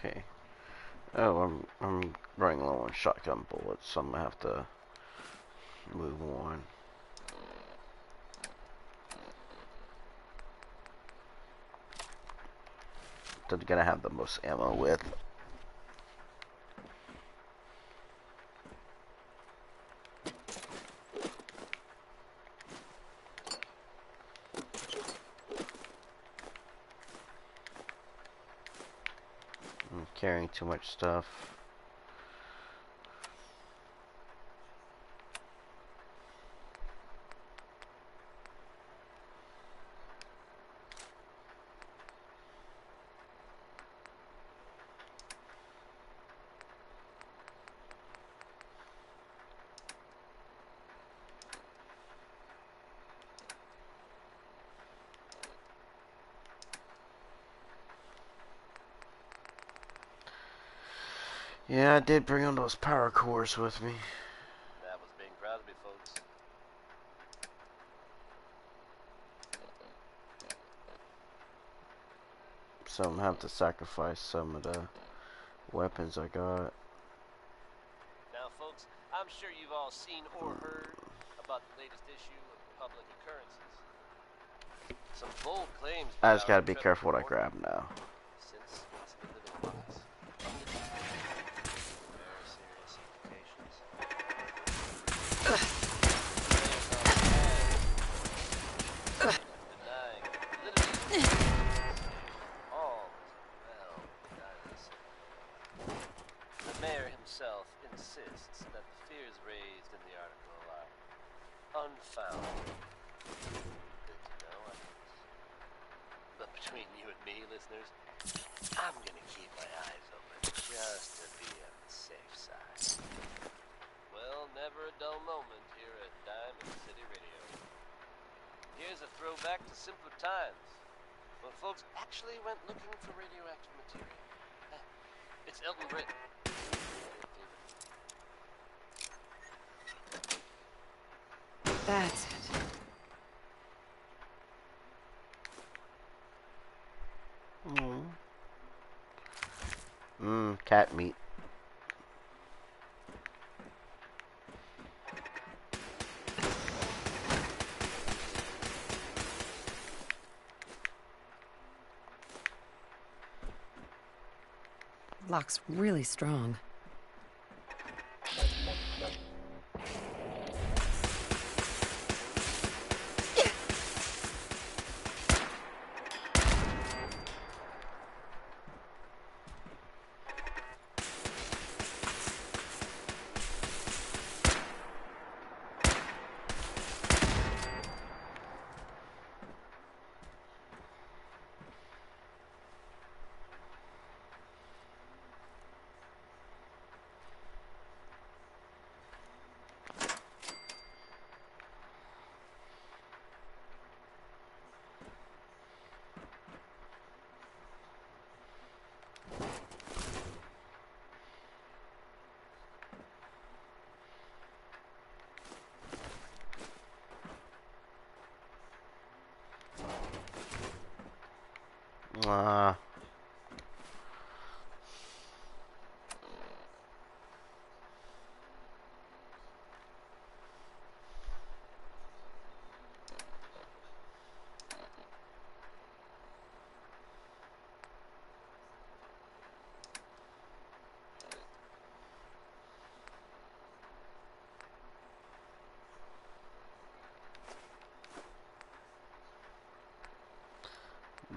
Okay. Oh, I'm running low on shotgun bullets, so I'm gonna have to move on. They're gonna have the most ammo with. I'm carrying too much stuff. Yeah, I did bring on those power cores with me. That was being proud of me, folks. So I'm gonna have to sacrifice some of the weapons I got. Now, folks, I'm sure you've all seen or heard about the latest issue of Public Occurrences. Some bold claims. I just gotta be careful what I grab now. Since possibly living wise. Very serious implications. Denying validity. All well behind us. The mayor himself insists that the fears raised in the article are unfounded. Good to know, I guess. But between you and me, listeners, I'm gonna keep my eyes open just to be on the safe side. Well, never a dull moment here at Diamond City Radio. Here's a throwback to simpler times, when folks actually went looking for radioactive material. It's Elton Britt. That's it. Cat meat. Lock's really strong.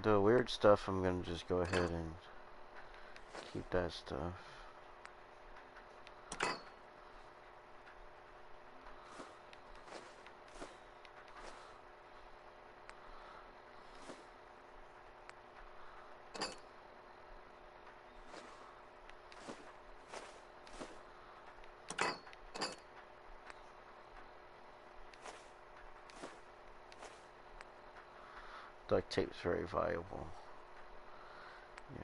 The weird stuff, I'm gonna just go ahead and keep that stuff. Duct tape's very valuable. Yeah.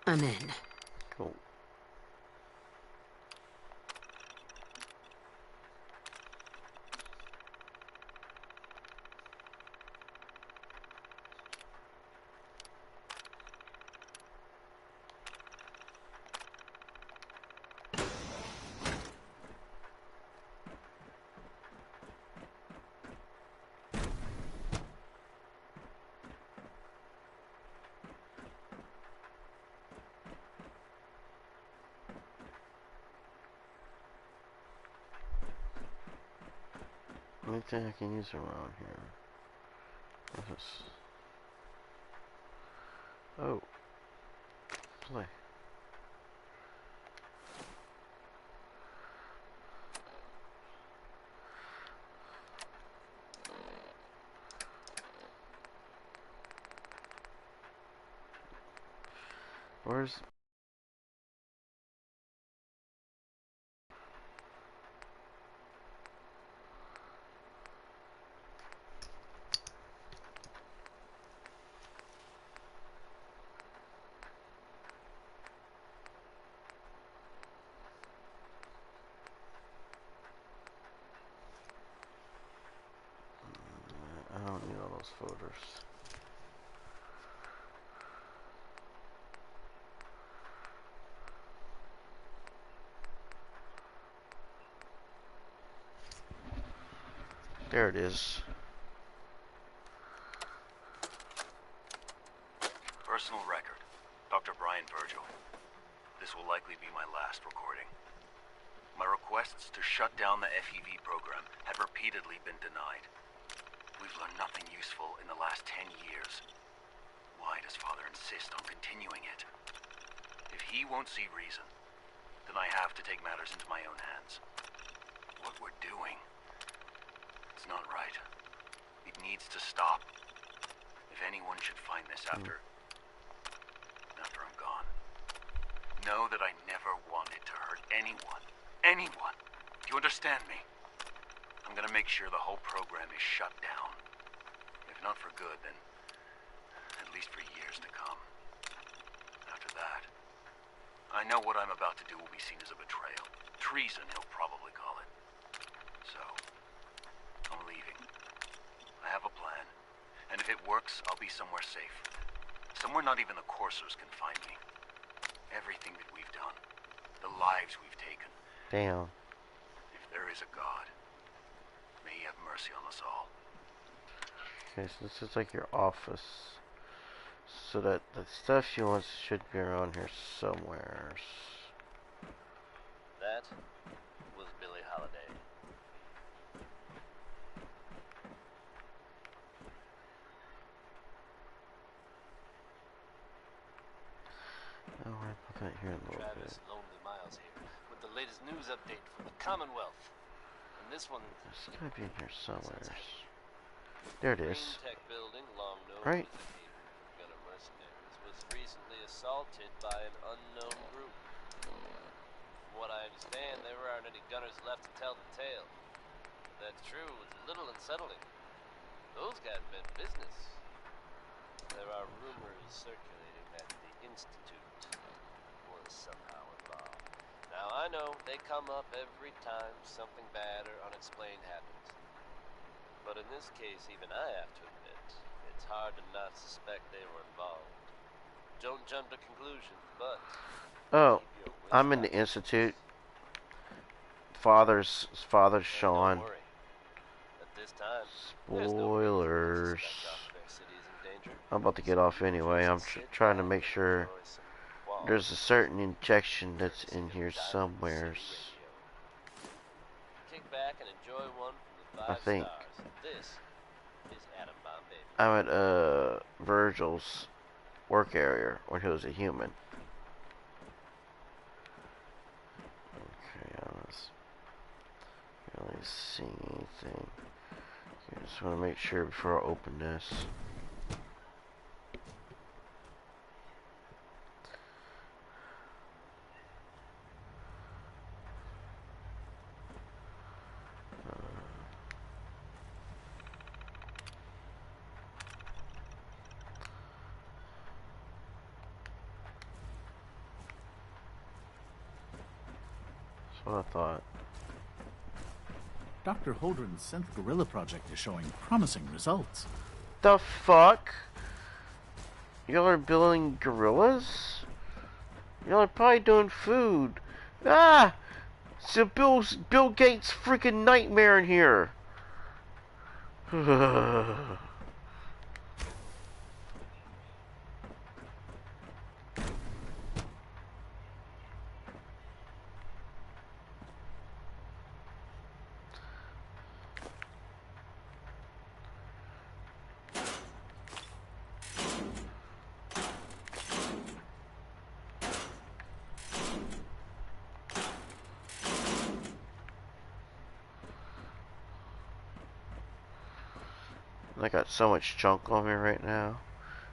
I'm in. Cool. Anything I can use around here? What's this? Oh. Play. Where's... I don't need all those folders. There it is. Personal record. Dr. Brian Virgil. This will likely be my last recording. My requests to shut down the FEV program had repeatedly been denied. We've learned nothing useful in the last 10 years. Why does Father insist on continuing it? he won't see reason, then I have to take matters into my own hands. What we're doing, it's not right. It needs to stop. If anyone should find this after I'm gone, know that I never wanted to hurt anyone. Anyone. Do you understand me? I'm gonna make sure the whole program is shut down. If not for good, then at least for years to come. After that, I know what I'm about to do will be seen as a betrayal. Treason, he'll probably call it. So, I'm leaving. I have a plan. And if it works, I'll be somewhere safe. Somewhere not even the coursers can find me. Everything that we've done, the lives we've taken. Damn. If there is a God, may he have mercy on us all. Okay, so this is like your office. So that the stuff she wants should be around here somewhere. That was Billie Holiday. Oh, we're gonna put that here in a little bit. Travis Lonely Miles here with the latest news update from the Commonwealth. And this one... It's gotta be in here somewhere. There it is. Green Tech building, long known Right. as a haven for gunner mercenaries, was recently assaulted by an unknown group. From what I understand, there aren't any gunners left to tell the tale. If that's true, it's a little unsettling. Those guys meant business. There are rumors circulating that the Institute was somehow involved. Now, I know they come up every time something bad or unexplained happens. But in this case, even I have to admit, it's hard to not suspect they were involved. Don't jump to conclusions, but... Oh, I'm in the Institute. Father's Sean. Don't worry. At this time, Spoilers. I'm about to get off anyway. I'm trying to make sure there's a certain injection that's in here somewhere. Kick back and enjoy one from the 5 I think. stars. This is Atom Bomb Baby. I'm at Virgil's work area when he was a human. Okay, I was really seeing anything. I just want to make sure before I open this. That's what I thought. Dr. Holdren's synth gorilla project is showing promising results. The fuck? Y'all are building gorillas? Y'all are probably doing food. Ah! It's a Bill Gates freaking nightmare in here. I got so much junk on me right now.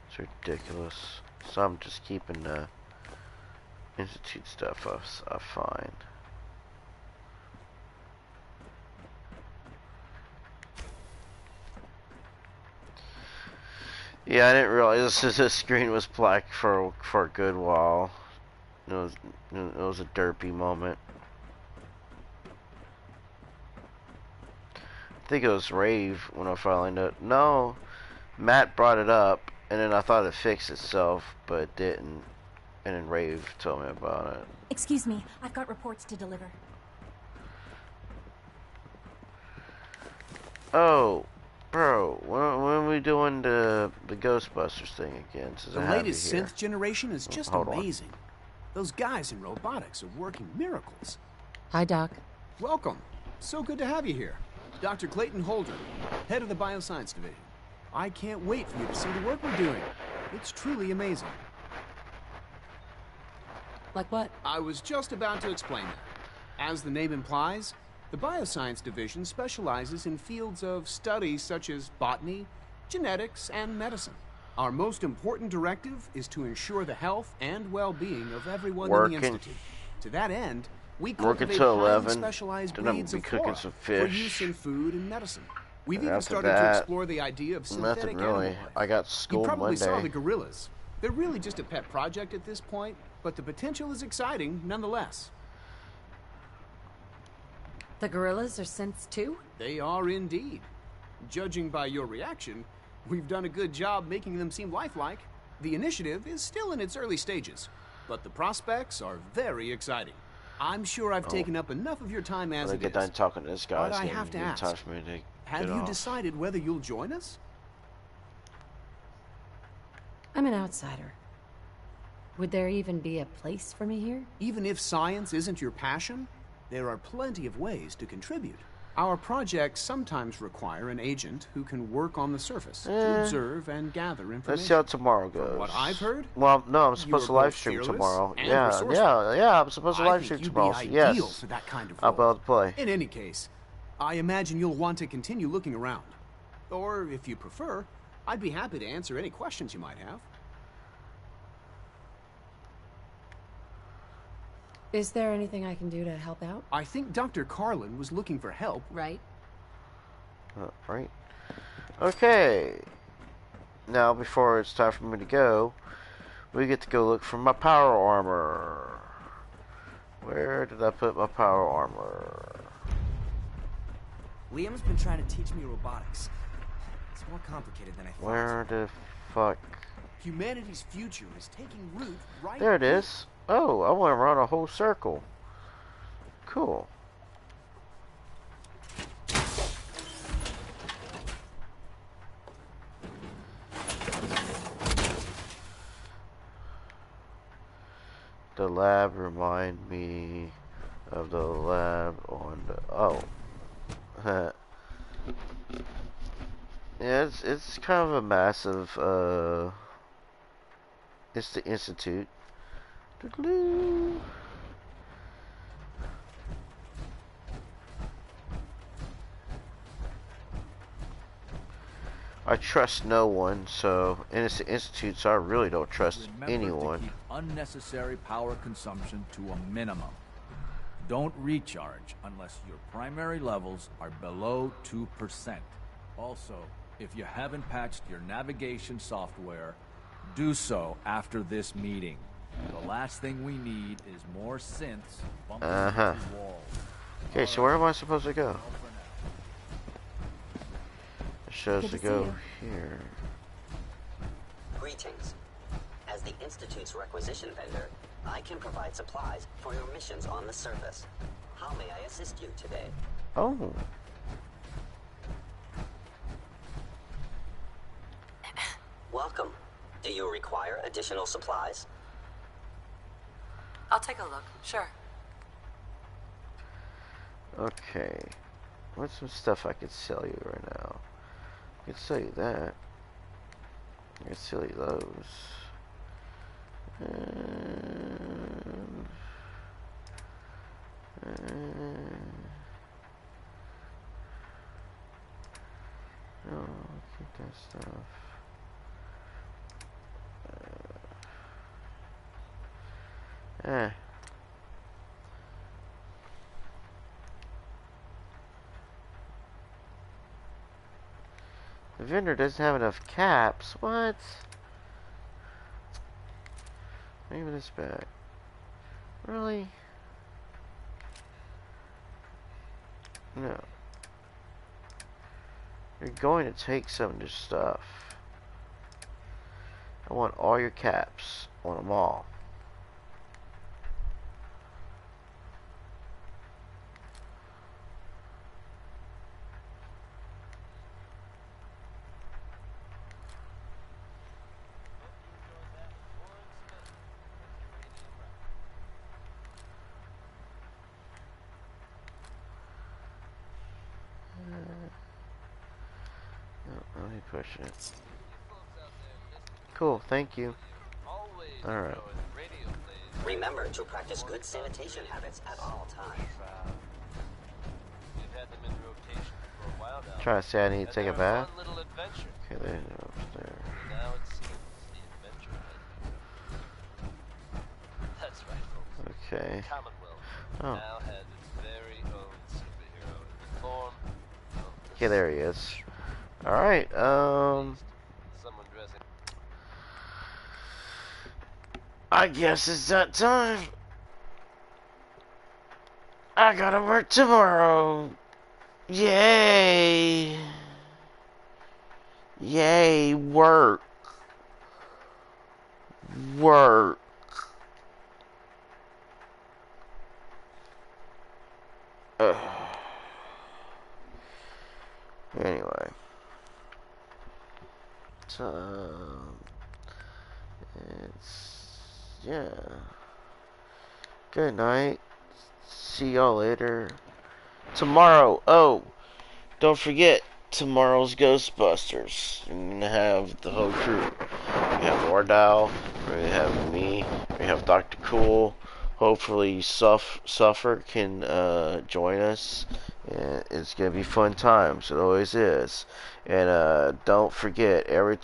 It's ridiculous. So I'm just keeping the Institute stuff I find. Yeah, I didn't realize this screen was black for a good while. It was a derpy moment. I think it was Rave when I finally noticed. No, Matt brought it up, and then I thought it fixed itself, but it didn't. And then Rave told me about it. Excuse me, I've got reports to deliver. Oh, bro, when are we doing the Ghostbusters thing again? Since The I have latest you here. synth generation is just Hold on. amazing. Those guys in robotics are working miracles. Hi, Doc. Welcome. So good to have you here. Dr. Clayton Holdren, head of the Bioscience Division. I can't wait for you to see the work we're doing. It's truly amazing. Like what? I was just about to explain that. As the name implies, the Bioscience Division specializes in fields of study such as botany, genetics, and medicine. Our most important directive is to ensure the health and well-being of everyone in the Institute. To that end, we cultivate highly specialized breeds of flora for use in food and medicine. We've even started to explore the idea of synthetic animal life. I got school You probably Monday. saw the gorillas. They're really just a pet project at this point, but the potential is exciting nonetheless. The gorillas are synths too? They are indeed. Judging by your reaction, we've done a good job making them seem lifelike. The initiative is still in its early stages, but the prospects are very exciting. I'm sure I've taken up enough of your time as it is. Get done talking to this guy. But I have to ask, have you decided whether you'll join us? I'm an outsider. Would there even be a place for me here? Even if science isn't your passion, there are plenty of ways to contribute. Our projects sometimes require an agent who can work on the surface to observe and gather information. Let's see how tomorrow goes. From what I've heard, well, no, I'm supposed to live stream tomorrow. Yeah, I'm supposed to live stream tomorrow. Yes, for that kind of I'll be able to play. In any case, I imagine you'll want to continue looking around. Or, if you prefer, I'd be happy to answer any questions you might have. Is there anything I can do to help out? I think Dr. Carlin was looking for help. Right. Right. Okay. Now, before it's time for me to go, we get to go look for my power armor. Where did I put my power armor? Liam's been trying to teach me robotics. It's more complicated than I thought. Where the fuck? Humanity's future is taking root right There it is. Oh, I went around a whole circle. Cool. The lab remind me of the lab on the yeah, it's kind of a massive it's the Institute. I trust no one, so and it's the Institute, so I really don't trust anyone. To keep unnecessary power consumption to a minimum. Don't recharge unless your primary levels are below 2%. Also, if you haven't patched your navigation software, do so after this meeting. The last thing we need is more synths bumping into walls. Okay, so where am I supposed to go? It shows to go here. Greetings. As the Institute's requisition vendor, I can provide supplies for your missions on the surface. How may I assist you today? Oh. Welcome. Do you require additional supplies? I'll take a look, sure. Okay. What's some stuff I could sell you right now? I could sell you that. I could sell you those. No, I'll keep that stuff. The vendor doesn't have enough caps. What? Maybe this back. Really? No. You're going to take some of this stuff. I want all your caps. I want them all. Let me push it. Cool, thank you. Alright. Remember to practice good sanitation habits at all times. We've had them in rotation for a while now. Trying to say I need to take a bath. Fun little adventure. Okay, there it is there. Now it seems the adventure ended. That's right, folks. Okay. The Commonwealth Oh. now has its very own superhero in the form of the Okay, there he is. Alright, someone dressing. I guess it's that time. I gotta work tomorrow. Yay. Yay, work. Work. Ugh. Anyway. Yeah. Good night. See y'all later. Tomorrow. Oh, don't forget. Tomorrow's Ghostbusters. We're gonna have the whole crew. We have Wardell. We have me. We have Dr. Cool. Hopefully, Suffer can join us. And it's gonna be fun times. It always is. And don't forget, every